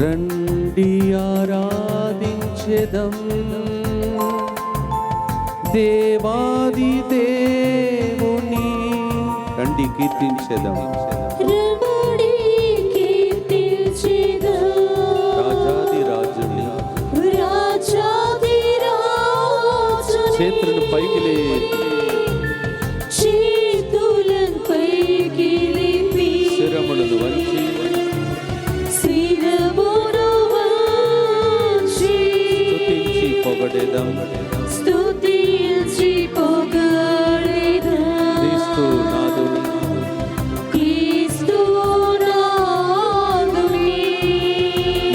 రండి ఆరాధించెదం దేవాది దేవుని, రండి కీర్తించెదం రాజాది రాజుని, చేతులను పైకి లేపి శిరములను వంచి స్తుతించి పొగడెదం క్రీస్తు నాదుని.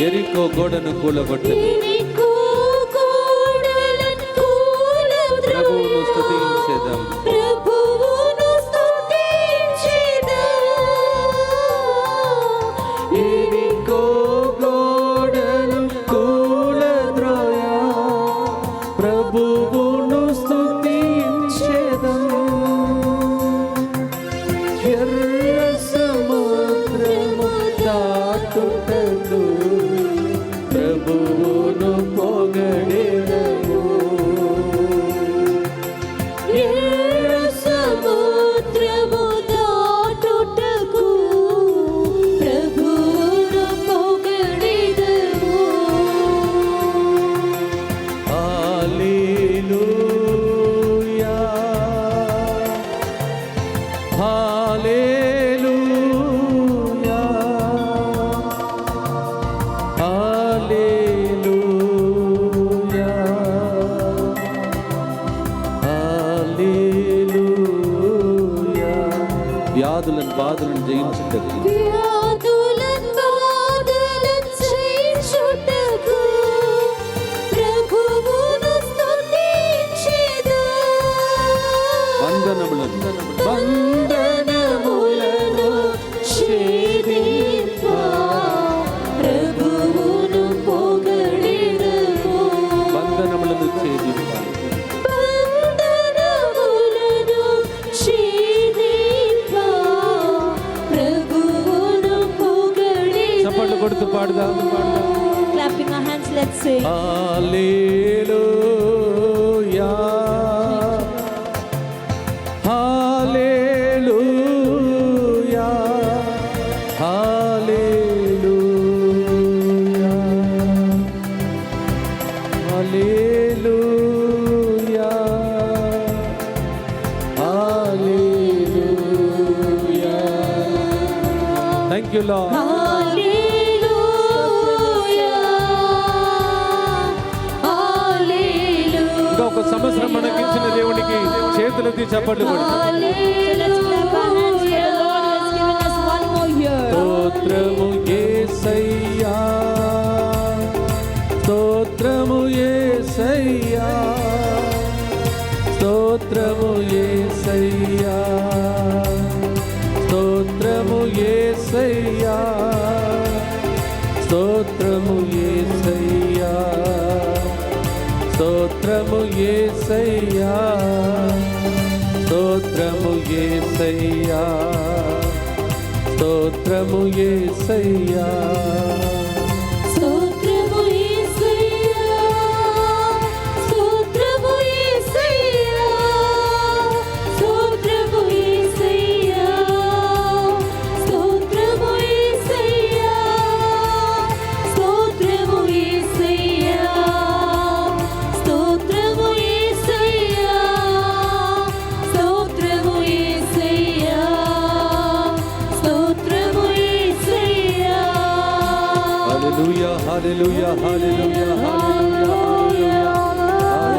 ఎరికో గోడను కూలగొట్టెను, ప్రభువును స్తుతించెదం ఎరికో గోడను కూలద్రోయ, ప్రభువును స్తుతించెదం. ఎర్ర సముద్రము దాటుటకు ప్రభువును పొగడెదము. ఎర్ర సముద్రము దాటుటకు ప్రభువును పొగడెదము. హల్లెలూయా హల్లెలూయా హల్లెలూయా హల్లెలూయా. వ్యాధులను బాధలను జయించుటకు వ్యాధులను బాధలను జయించుటకు ప్రభువును స్తుతించెదం. బంధనములను ఛేదింప ప్రభువును పొగడెదము. బంధనములను ఛేదింప బంధనములను ఛేదింప ప్రభువును పొగడెదము. చప్పట్లు కొడుతూ పాడుదాం. Clapping our hands, let's sing. Hallelujah hallelujah hallelujah hallelujah hallelujah. Thank you lord. ఇంకా ఒక సంవత్సరం మనకిచ్చిన దేవునికి చేతులెత్తి చప్పట్లు కొడతాం. స్తోత్రము యేసయ్యా, స్తోత్రము యేసయ్యా, స్తోత్రము యేసయ్యా, స్తోత్రము యేసయ్యా, స్తోత్రము యేసయ్యా, స్తోత్రము యేసయ్యా, స్తోత్రము యేసయ్యా, స్తోత్రము యేసయ్యా. స్తోత్రము యేసయ్యా, స్తోత్రము యేసయ్యా, స్తోత్రము యేసయ్యా, స్తోత్రము యేసయ్యా, స్తోత్రము యేసయ్యా, స్తోత్రము యేసయ్యా, స్తోత్రము యేసయ్యా, స్తోత్రము యేసయ్యా. హల్లెలూయా hallelujah hallelujah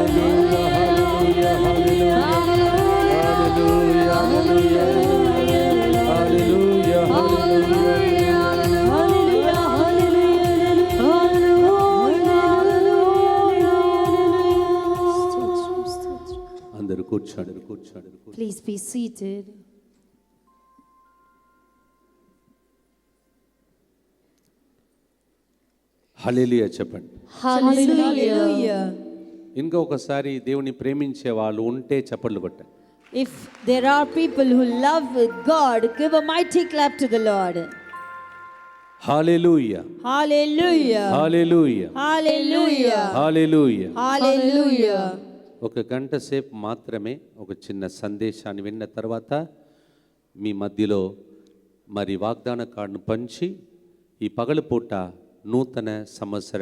hallelujah hallelujah hallelujah hallelujah hallelujah hallelujah హల్లెలూయా. అందరూ కూర్చోండి. Please be seated. హల్లెలూయా చెప్పండి. Hallelujah. ఇంకా ఒకసారి దేవుని ప్రేమించే వాళ్ళు ఉంటే చప్పట్లు కొట్టండి. If there are people who love God, give a mighty clap to the Lord. Hallelujah Hallelujah. Hallelujah Hallelujah. Hallelujah. Hallelujah. ఒక గంట సేపు మాత్రమే ఒక చిన్న సందేశాన్ని విన్న తర్వాత మీ మధ్యలో మరి వాగ్దాన కార్డును పంచి ఈ పగలుపూట నూతన సంవత్సర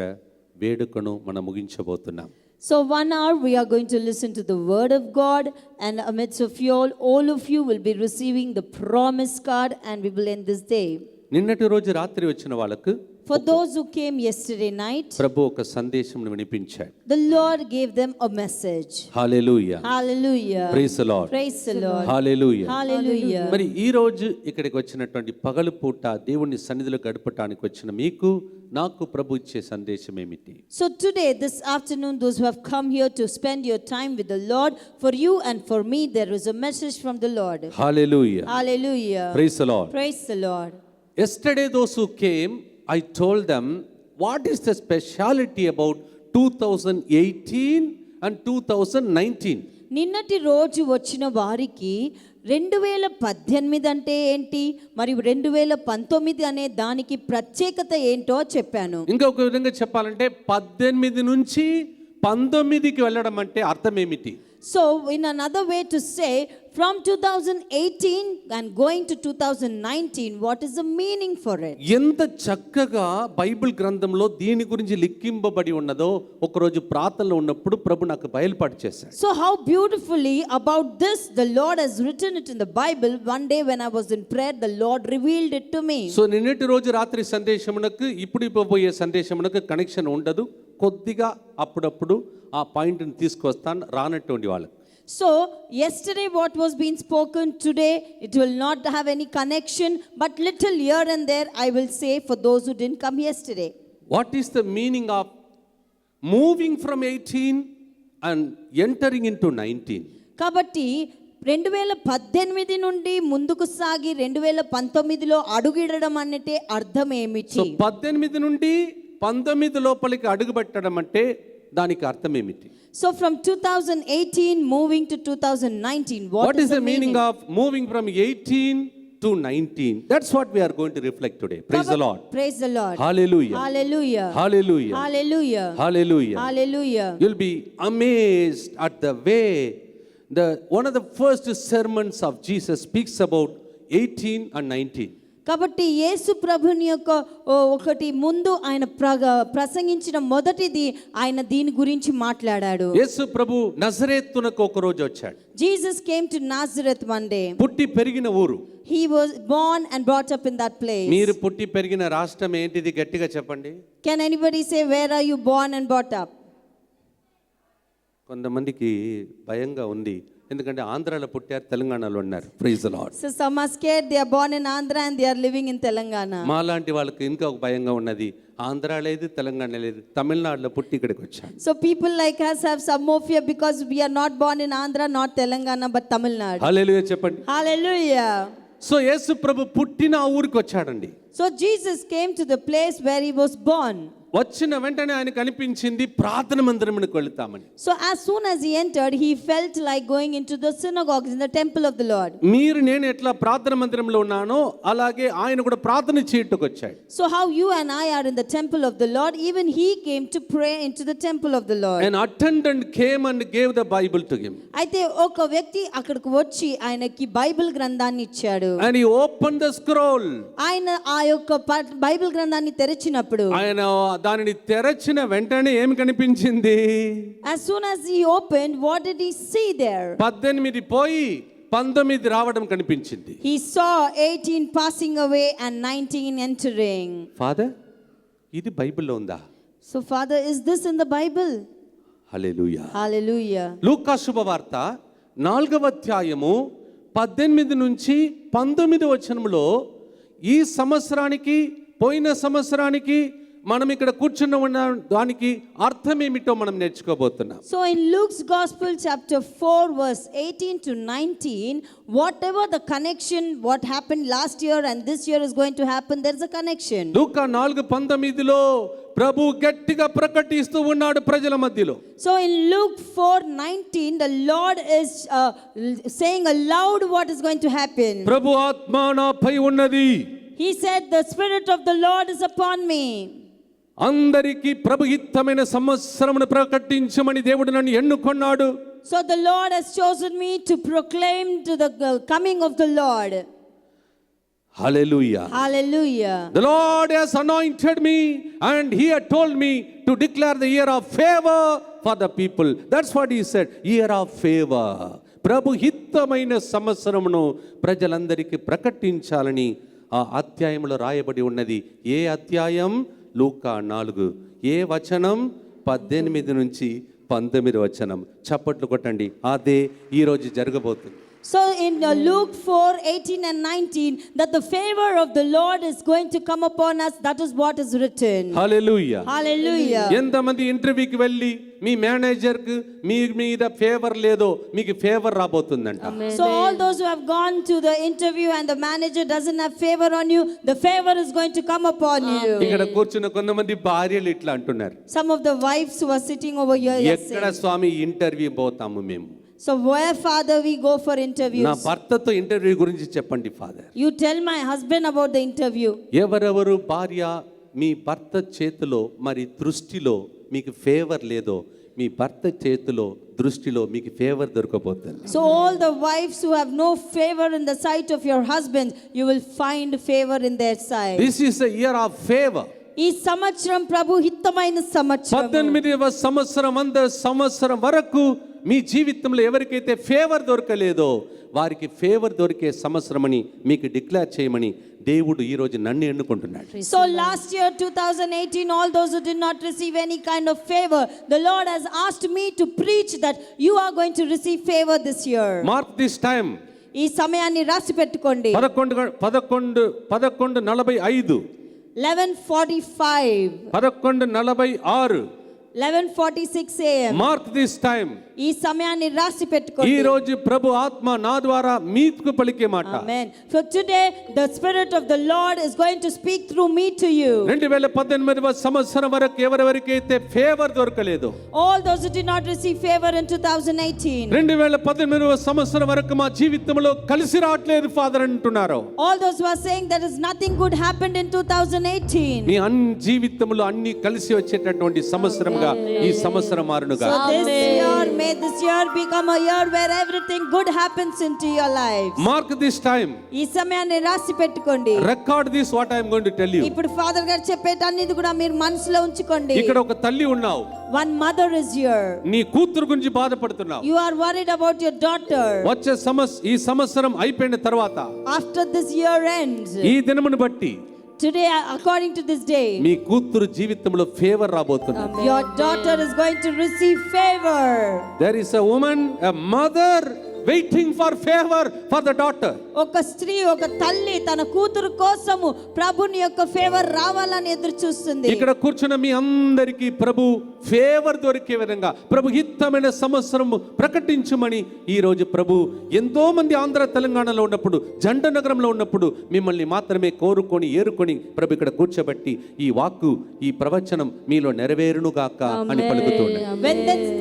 వేడుకను మనం ముగించబోతున్నాం. So 1 hour we are going to listen to the word of God, and amidst of you all of you will be receiving the promise card, and we will end this day. నిన్నటి రోజు రాత్రి వచ్చిన వాళ్ళకు For those who came yesterday night, ప్రభు ఒక సందేశం వినిపించాడు. the Lord gave them a message. Hallelujah. Hallelujah. Praise the Lord. Praise the Lord. Hallelujah. Hallelujah. మరి ఈ రోజు ఇక్కడికి వచ్చినటువంటి పగలు పూట దేవుని సన్నిధిలో గడపటానికి వచ్చిన మీకు నాకు ప్రభు ఇచ్చే సందేశం ఏమిటి? So today, this afternoon, those who have come here to spend your time with the Lord, for you and for me, there is a message from the Lord. Hallelujah. Hallelujah. Praise the Lord. Praise the Lord. Yesterday those who came, I told them what is the speciality about 2018 and 2019. నిన్నటి రోజు వచ్చిన వారికి 2018 అంటే ఏంటి, మరియు 2019 అనే దానికి ప్రత్యేకత ఏంటో చెప్పాను. ఇంకొక విధంగా చెప్పాలంటే 18 నుంచి 19కి వెళ్ళడం అంటే అర్థం ఏమిటి? So in another way to say, from 2018 and going to 2019, what is the meaning for it? ఎంత చక్కగా బైబిల్ గ్రంథంలో దీని గురించి లిఖింపబడి ఉన్నదో ఒకరోజు ప్రార్థనలో ఉన్నప్పుడు ప్రభు నాకు బయలుపాటు చేశాడు. So how beautifully about this the Lord has written it in the Bible. One day when I was in prayer, the Lord revealed it to me. So నిన్నటి రోజు రాత్రి సందేశమునకు ఇప్పుడు ఇవ్వబోయే సందేశమునకు కనెక్షన్ ఉండదు. కొద్దిగా అప్పుడప్పుడు ఆ పాయింట్ని తీసుకొస్తాను రానటువంటి వాళ్ళకి. So yesterday what was being spoken, today it will not have any connection, but little here and there I will say for those who didn't come yesterday. What is the meaning of moving from 18 and entering into 19? కాబట్టి 2018 నుండి ముందుకు సాగి 2019లో అడుగిడడం అంటే అర్థం ఏమిటి? So 18 నుండి 19 లోపలికి అడుగుపెట్టడం అంటే దానికి అర్థం ఏమిటి? So from 2018 moving to 2019, what is the meaning of moving from 18 to 19? That's what we are going to reflect today. Praise the Lord. Praise the Lord. Hallelujah. Hallelujah. Hallelujah. Hallelujah. Hallelujah. Hallelujah. You'll be amazed at the way one of the first sermons of Jesus speaks about 18 and 19. కాబట్టి యేసు ప్రభుని యొక్క ఒకటి ముందు ఆయన ప్రసంగించిన మొదటిది ఆయన దీని గురించి మాట్లాడాడు. యేసు ప్రభు నజరేతునకు ఒక రోజు వచ్చాడు. Jesus came to Nazareth one day. పుట్టి పెరిగిన ఊరు. He was born and brought up in that place. మీరు పుట్టి పెరిగిన రాష్ట్రం ఏంటిది గట్టిగా చెప్పండి. Can anybody say where are you born and brought up? కొంతమందికి భయంగా ఉంది, ఎందుకంటే ఆంధ్రాలో పుట్టారు, తెలంగాణలో ఉన్నారు. Praise the Lord. So some are scared, they are born in Andhra and they are living in Telangana. మాలాంటి వాళ్ళకి ఇంకా ఒక భయంగా ఉన్నది, ఆంధ్ర లేదు తెలంగాణ లేదు, తమిళనాడులో పుట్టి ఇక్కడికి వచ్చాడు. So people like us have some more fear because we are not born in Andhra, not Telangana, but Tamil Nadu. హల్లెలూయా చెప్పండి. Hallelujah. సో యేసు ప్రభు పుట్టిన ఆ ఊరికి వచ్చాడండి. So Jesus came to the place where he was born. వచ్చిన వెంటనే ఆయన కనిపించింది ప్రార్థన మందిరమునకు వెళ్తామని. So as soon as he entered, he felt like going into the synagogues in the temple of the Lord. మీరు నేను ఎట్లా ప్రార్థన మందిరంలో ఉన్నానో అలాగే ఆయన కూడా ప్రార్థన చేయడానికి వచ్చాడు. So how you and I are in the temple of the Lord, even he came to pray into the temple of the Lord. An attendant came and gave the Bible to him. అయితే ఒక వ్యక్తి అక్కడికి వచ్చి ఆయనకి Bible గ్రంథాన్ని ఇచ్చాడు. And he opened the scroll. ఆయన ఆ యొక్క బైబిల్ గ్రంథాన్ని తెరిచినప్పుడు ఆయన దానిని తెరచిన వెంటనే ఏమి కనిపించింది? as soon as he opened, what did he see there? 18 పోయి 19 రావడం కనిపించింది. He saw 18 passing away and 19 entering. Father, ఇది బైబిల్లో ఉందా? So father, is this in the Bible? Hallelujah. Hallelujah. లూకా శుభవార్త 4వ అధ్యాయము 18 నుంచి 19 వచనంలో ఈ సంవత్సరానికి పోయిన సంవత్సరానికి మనం ఇక్కడ కూర్చున్న దానికి అర్థం ఏమిటో మనం నేర్చుకోబోతున్నాం. So in Luke's Gospel chapter 4 verse 18 to 19, whatever the connection, what happened last year and this year is going to happen, there is a connection. లూకా 4:19లో ప్రభు గట్టిగా ప్రకటిస్తూ ఉన్నాడు ప్రజల మధ్యలో. So in Luke 4:19, the Lord is saying aloud what is going to happen. ప్రభు ఆత్మ నాపై ఉన్నది. He said, the Spirit of the Lord is upon me. అందరికీ ప్రభుహితమైన సంవత్సరమును ప్రకటించమని దేవుడు నన్ను ఎన్నుకొన్నాడు. So the Lord has chosen me to proclaim to the coming of the Lord. Hallelujah. Hallelujah. The Lord has anointed me and he had told me to declare the year of favor for the people. That's what he said, year of favor. ప్రభుహితమైన సంవత్సరమును ప్రజలందరికీ ప్రకటించాలని ఆ అధ్యాయంలో రాయబడి ఉన్నది. ఏ అధ్యాయం? లూకా 4. ఏ వచనం? 18 నుంచి 19 వచనం. చప్పట్లు కొట్టండి. అదే ఈరోజు జరగబోతుంది. So in Luke 4:18 and 19, that the favor of the Lord is going to come upon us. That is what is written. Hallelujah. Hallelujah. ఎంతమంది ఇంటర్వ్యూకి వెళ్ళి మీ మేనేజర్కు మీ మీద ఫేవర్ లేదో మీకు favour రాబోతుందంట. So all those who have gone to the interview and the manager doesn't have favor on you, the favor is going to come upon you. ఇక్కడ కూర్చున్న కొంతమంది భార్యలు ఇట్లా అంటున్నారు. Some of the wives who are sitting over here are ఎక్కడ saying, స్వామి interview పోతాము మేము? so where, Father, we go for నా interviews? భర్తతో ఇంటర్వ్యూ గురించి చెప్పండి father. You tell my husband about the interview. ఎవరెవరు భార్య మీ భర్త చేతిలో మరి దృష్టిలో మీకు ఫేవర్ లేదో మీ భర్త చేతిలో దృష్టిలో మీకు favour దొరకబోతుంది. So all the wives who have no favor in the sight of your husband, you will find favor in their sight. This is a year of favour. ఈ సంవత్సరం ప్రభు హితమైన సంవత్సరం. 18వ సంవత్సరం వరకు మీ జీవితంలో ఎవరికైతే ఫేవర్ దొరకలేదో వారికి ఫేవర్ దొరికే సంవత్సరం అని మీకు డిక్లేర్ చేయమని దేవుడు ఈ రోజు నన్ను ఎన్నుకుంటున్నాడు. So last year 2018, all those who did not receive any kind of favor, the Lord has asked me to preach that you are going to receive favor this year. Mark this time. ఈ సమయాన్ని రాసి పెట్టుకోండి. 11:45 11:45 11:46 11:46 a.m. Mark this time. ఈ సమయాన్ని రాసి పెట్టుకోండి. ఈ రోజు ప్రభు ఆత్మ నా ద్వారా మీకు పలికే మాట. Amen. For today the Spirit of the Lord is going to speak through me to you. 2018వ సంవత్సరం వరకు ఎవరెవరికైతే ఫేవర్ దొరకలేదు, All those who did not receive favor in 2018, 2018వ సంవత్సరం వరకు మా జీవితంలో కలిసి రావట్లేదు ఫాదర్ అంటున్నారు. all those who are saying there is nothing good happened in 2018, మీ జీవితంలో అన్ని కలిసి వచ్చేటటువంటి సంవత్సరంగా ఈ సంవత్సరం మారునుగా. so may this year become a year where everything good happens into your life. Mark this time. ఈ సమయాన్ని రాసి పెట్టుకోండి. Record this what I am going to tell you. ఇప్పుడు ఫాదర్ గారు చెప్పేటన్నిది కూడా మీరు మనసులో ఉంచుకోండి. ఇక్కడ ఒక తల్లి ఉన్నావు. One mother is here. నీ కూతురు గురించి బాధపడుతున్నావు. You are worried about your daughter. వచ్చే ఈ సంవత్సరం అయిపోయిన తర్వాత After this year ends, ఈ దినమును బట్టి today, according to this day, మీ కూతురు జీవితంలో ఫేవర్ రాబోతుంది. your daughter is going to receive favor. There is a woman, a mother waiting for favor for the daughter. ఒక స్త్రీ, ఒక తల్లి తన కూతురు కోసము ప్రభుని యొక్క ఫేవర్ రావాలని ఎదురు చూస్తుంది. ఇక్కడ కూర్చున్న మీ అందరికీ ప్రభు ఫేవర్ దొరికే విధంగా ప్రభు హితమైన సంవత్సరం ప్రకటించమని ఈ రోజు ప్రభు ఎంతో మంది ఆంధ్ర తెలంగాణలో ఉన్నప్పుడు జంట నగరంలో ఉన్నప్పుడు మిమ్మల్ని మాత్రమే కోరుకొని ఏరుకొని ప్రభు ఇక్కడ కూర్చోబెట్టి ఈ వాక్కు ఈ ప్రవచనం మీలో నెరవేరును గాక అని పలుకుతున్నాడు.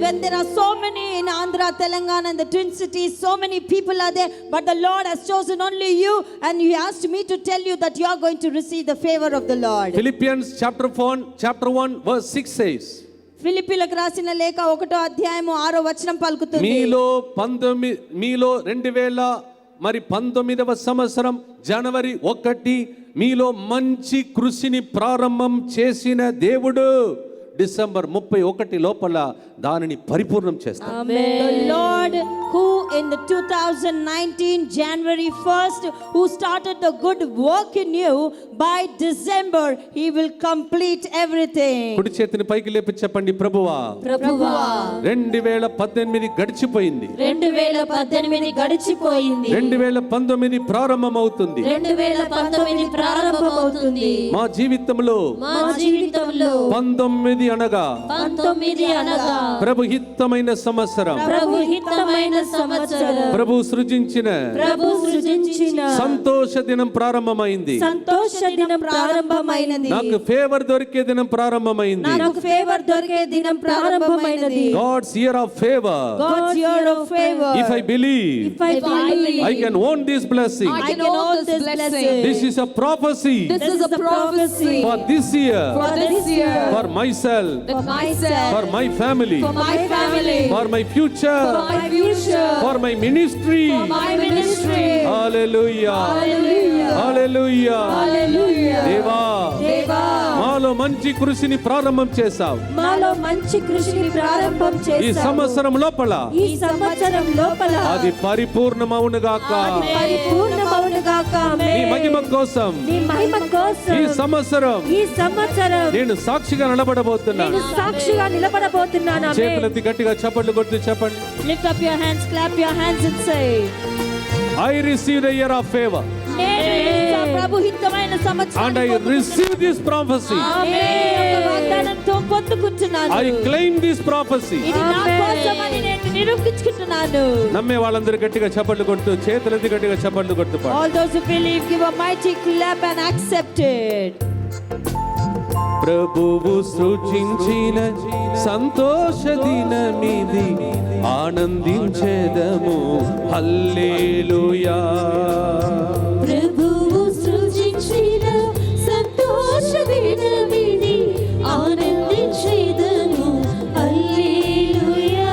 When there are so many in Andhra, Telangana and the Twin Cities, so many people are there, but the Lord has chosen only you, and He asked me to tell you that you are going to receive the favor of the Lord. Philippians chapter 1 verse 6 says, ఫిలిప్పీలకు రాసిన లేఖ 1వ అధ్యాయము 6వ వచనం పలుకుతుంది, మీలో 2019వ సంవత్సరం జనవరి 1 మీలో మంచి కృషిని ప్రారంభం చేసిన దేవుడు డిసెంబర్ 31 లోపల దానిని పరిపూర్ణం చేస్తాడు. The Lord who in the 2019 January 1st who started the good work in you, by December He will complete everything. కుడి చేతిని పైకి లేపి చెప్పండి, ప్రభువా 2018 గడిచిపోయింది, 2019 ప్రారంభమవుతుంది. మా జీవితంలో 19 అనగా 19 అనగా ప్రభు హితమైన సంవత్సరం, ప్రభు హితమైన సంవత్సరం, ప్రభు సృజించిన సంతోష దినం ప్రారంభమైంది. సంతోష దినం ప్రారంభమైనది. నాకు ఫేవర్ దొరికే దినం ప్రారంభమైంది. నాకు ఫేవర్ దొరికే దినం ప్రారంభమైనది. God's year of favor. God's year of favor. If I believe, I can own this blessing. I can own this blessing. This is a prophecy. This is a prophecy For this year. for this year, For myself. for myself, For my family. for my family, For my future. for my future, For my ministry. for my ministry. Hallelujah. Hallelujah. Hallelujah. Hallelujah. దేవా, దేవా, మాలో మంచి కృషిని ప్రారంభం చేశావు. మాలో మంచి కృషిని ప్రారంభం ఈ చేశావు. సంవత్సరం లోపల ఈ సంవత్సరం లోపల అది పరిపూర్ణమవునుగాక. పరిపూర్ణమవునుగాక. నీ మహిమ కోసం నీ మహిమ కోసం ఈ సంవత్సరం ఈ సంవత్సరం నేను సాక్షిగా నిలబడబోతున్నాను. నేను సాక్షిగా నిలబడబోతున్నాను. ఆమేన్. చేతులెత్తి గట్టిగా చప్పట్లు కొడుతూ చెప్పండి. Lift up your hands, clap your hands and say, I receive the year of favor నేను ప్రభు హితమైన and సంవత్సరం I receive this prophecy. వాగ్దానంతో పొందుకుంటున్నాను. I claim this prophecy. ఇది నా కోసమని నేను నిరూపించుకుంటున్నాను. నమ్మే వాళ్ళందరూ గట్టిగా చప్పట్లు కొడుతూ చేతులెత్తి గట్టిగా చప్పట్లు కొడుతూ పాడు. All those who believe, give a mighty clap and accept it. ప్రభువు సృజించిన సంతోష దినమిది, ఆనందించెదము హల్లెలూయా. ప్రభువు సృజించిన సంతోష దినమిది, ఆనందించెదము హల్లెలూయా.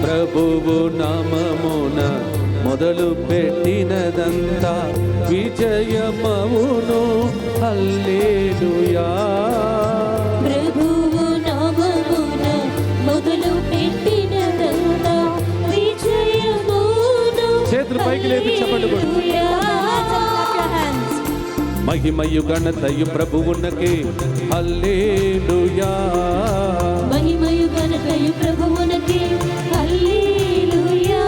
ప్రభువు నామమున మొదలు పెట్టినదంతా విజయమవును హల్లెలూయా. ప్రభువు నామమున మొదలు పెట్టినదంతా విజయమును చేతులు పైకి లేపి చప్పట్లు కొడు. హల్లెలూయా. మహిమయు ఘనతయు ప్రభువునకే హల్లెలూయా. మహిమయు ఘనతయు ప్రభువునకే హల్లెలూయా.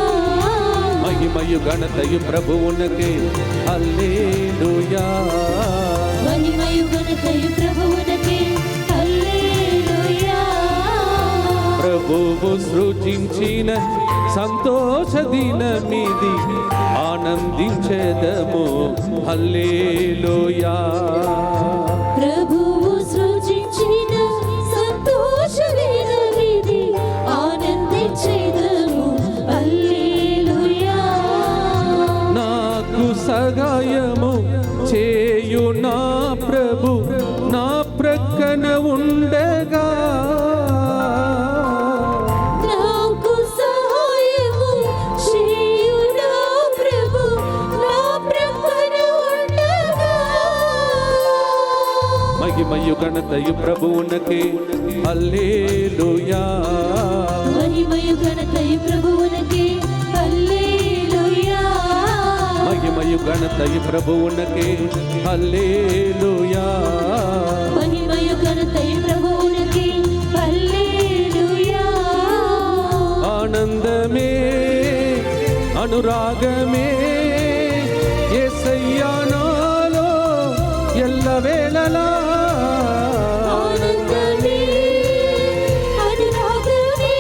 మహిమయు ఘనతయు ప్రభువునకే హల్లెలూయా. మహిమయు ఘనతయు ప్రభువునకే హల్లెలూయా. ప్రభువు సృజించిన సంతోష దినమిది, ఆనందించెదము హల్లెలూయా. ప్రభువు సృజించిన సంతోష దినమిది, ఆనందించెదము హల్లెలూయా. నాకు సహాయము చేయు నా ప్రభు నా ప్రక్కన ఉండగా, నాకు సహాయము చేయు నా ప్రభు నా ప్రక్కన ఉండగా. మహిమయు ఘనతయు ప్రభువునకే హల్లెలూయా. మహిమయు ఘనతయు ప్రభువునకే హల్లెలూయా. మహిమయు ఘనతయు ప్రభువునకే హల్లెలూయా. మహిమయు ఘనతయు ప్రభువునకే హల్లెలూయా. ఆనందమే అనురాగమే యేసయ్యా నాలో ఎల్లవేళలా. ఆనందమే అనురాగమే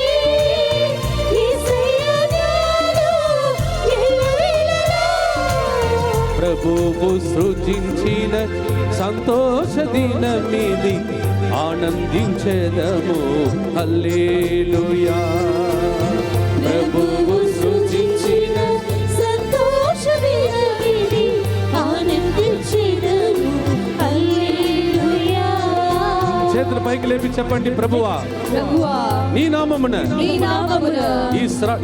యేసయ్యా నాలో ఎల్లవేళలా. ప్రభువు సృజించిన సంతోష దినమిది, ఆనందించెదము హల్లెలూయా. ప్రభువు సృజించిన సంతోష దినమిది, ఆనందించెదము హల్లెలూయా. చేతులు పైకి లేపి చెప్పండి. ప్రభువా, ప్రభువా, నీ నామమున నీ నామమున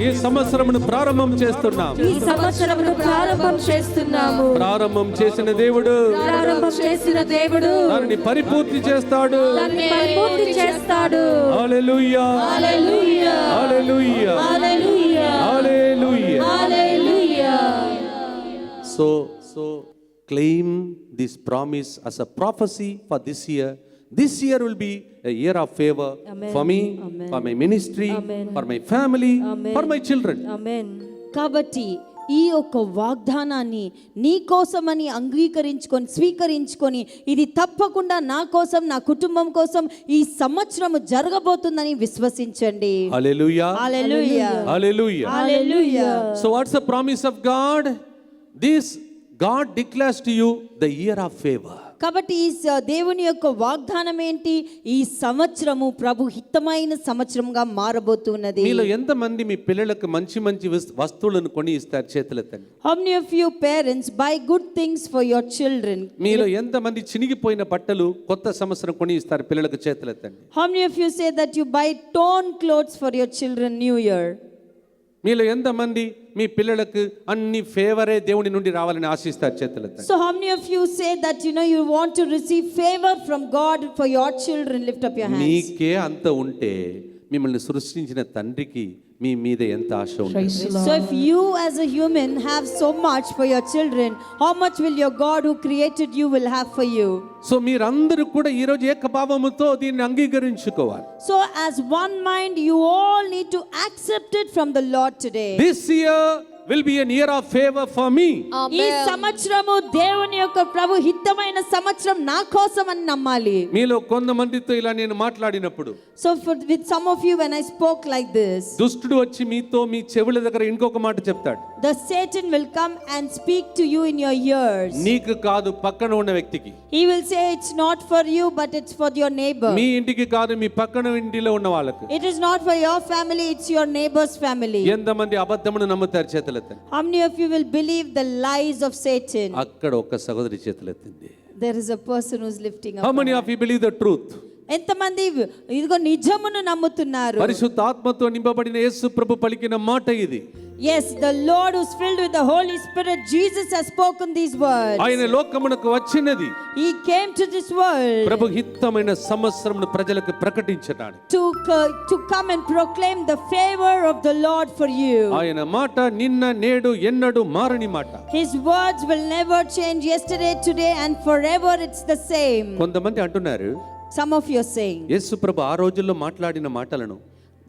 ఈ సంవత్సరమును ప్రారంభం చేస్తున్నాం. ఈ సంవత్సరమును ప్రారంభం చేస్తున్నాము. ప్రారంభం చేసిన దేవుడు ప్రారంభం చేసిన దేవుడు దానిని పరిపూర్తి చేస్తాడు. దాన్ని పరిపూర్తి చేస్తాడు. హల్లెలూయా. Hallelujah. Hallelujah. Hallelujah. Hallelujah. Hallelujah. So claim this promise as a prophecy for this year. This year will be a year of favor for me, for my ministry, for my family, for my children. ఆమేన్. కాబట్టి ఈ యొక్క వాగ్దానాన్ని నీ కోసమని స్వీకరించుకొని ఇది తప్పకుండా నా కోసం, నా కుటుంబం కోసం ఈ సంవత్సరం జరగబోతుందని విశ్వసించండి. హల్లెలూయా, hallelujah, hallelujah. Hallelujah. So what's the promise of God? This God declares to you the year of favor. కాబట్టి ఈ దేవుని యొక్క వాగ్దానం ఏంటి? ఈ సంవత్సరము ప్రభు హితమైన సంవత్సరంగా మారబోతున్నది. మీలో ఎంతమంది మీ పిల్లలకు మంచి మంచి వస్తువులను కొని ఇస్తారు? చేతులెత్తండి. How many of you parents buy good things for your children? మీలో ఎంతమంది చినిగిపోయిన బట్టలు కొత్త సంవత్సరం కొని ఇస్తారు పిల్లలకు? చేతులెత్తండి. How many of you say that you buy torn clothes for your children New Year? మీలో ఎంతమంది మీ పిల్లలకు అన్ని ఫేవరే దేవుని నుండి రావాలని ఆశిస్తారు? చేతులెత్తండి. So how many of you say that you want to receive favor from God for your children? Lift up your hands. మీకే అంత ఉంటే మిమ్మల్ని సృష్టించిన తండ్రికి మీ మీద ఎంత ఆశ ఉంటుంది? So if you as a human have so much for your children, how much will your God who created you will have for you? So మీరందరూ కూడా ఈ రోజు ఏకభావముతో దీన్ని అంగీకరించుకోవాలి. So as one mind you all need to accept it from the Lord today. This year will be an year of favor for me. ఈ సంవత్సరము దేవుని యొక్క ప్రభు హితమైన సంవత్సరం నా కోసం అని నమ్మాలి. మీలో కొంతమందితో ఇలా నేను మాట్లాడినప్పుడు, So with some of you when I spoke like this, దుష్టుడు వచ్చి మీతో మీ చెవుల దగ్గర ఇంకొక మాట చెప్తాడు. the Satan will come and speak to you in your ears. నీకు కాదు, పక్కన ఉన్న వ్యక్తికి. He will say it's not for you but it's for your neighbor. మీ ఇంటికి కాదు, మీ పక్కన ఇంటిలో ఉన్న వాళ్ళకు. It is not for your family, it's your neighbor's family. ఎంతమంది అబద్ధమును నమ్ముతారు? చేతులెత్తండి. How many of you will believe the lies of Satan? అక్కడ ఒక సహోదరి చేతులెత్తింది. There is a person who's lifting up. How many of you believe the truth? ఎంతమంది ఇదిగో నిజమును నమ్ముతున్నారు? పరిశుద్ధ ఆత్మతో నింపబడిన యేసు ప్రభు పలికిన మాట ఇది. Yes, the Lord who's filled with the Holy Spirit, Jesus has spoken these words. ఆయన లోకమునకు వచ్చినది He came to this world ప్రభు హితమైన సంవత్సరమును ప్రజలకు ప్రకటించడానికి. to come and proclaim the favor of the Lord for you. ఆయన మాట నిన్న నేడు ఎన్నడూ మారని మాట. His words will never change, yesterday, today and forever it's the same. కొంతమంది అంటున్నారు, Some of you are saying యేసు ప్రభు ఆ రోజుల్లో మాట్లాడిన మాటలను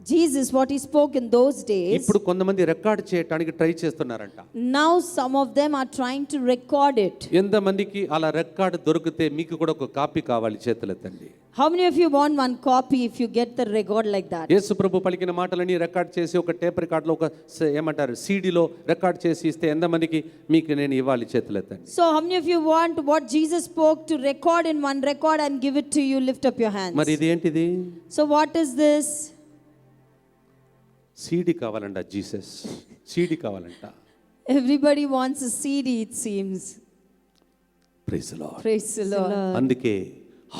Jesus what he spoke in those days, ఇప్పుడు కొంతమంది రికార్డ్ చేయడానికి ట్రై చేస్తున్నారంట. now some of them are trying to record it. ఎంతమందికి అలా రికార్డ్ దొరికితే మీకు కూడా ఒక కాపీ కావాలి? చేతులెత్తండి. How many of you want one copy if you get the record like that? యేసు ప్రభు పలికిన మాటలని రికార్డ్ చేసి ఒక టేప్ రికార్డులో ఒక ఏమంటారు సీడీలో రికార్డ్ చేసి ఇస్తే ఎంతమందికి మీకు నేను ఇవ్వాలి? చేతులెత్తండి. So how many of you want what Jesus spoke to record in one record and give it to you? Lift up your hands. మరి ఇది ఏంటిది? So what is this? CD కావాలంట. జీసస్ సీడీ కావాలంట. Everybody wants a CD it seems. Praise the Lord. Praise the Lord. అందుకే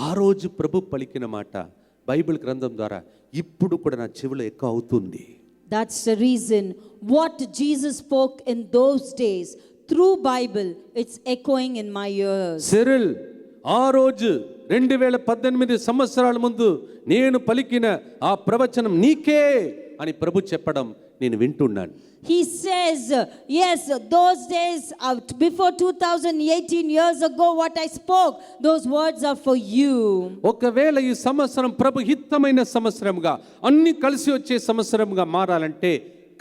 ఆ రోజు ప్రభు పలికిన మాట బైబిల్ గ్రంథం ద్వారా ఇప్పుడు కూడా నా చెవిలో ఎక్కువ అవుతుంది. That's the reason what Jesus spoke in those days through Bible, it's echoing in my ears. Cyril ఆ రోజు 2018 సంవత్సరాల ముందు నేను పలికిన ఆ ప్రవచనం నీకే అని ప్రభు చెప్పడం నేను వింటున్నాను. He says, yes, those days before 2018 years ago what I spoke, those words are for you. ఒకవేళ ఈ సంవత్సరం ప్రభు హితమైన సంవత్సరంగా అన్ని కలిసి వచ్చే సంవత్సరంగా మారాలంటే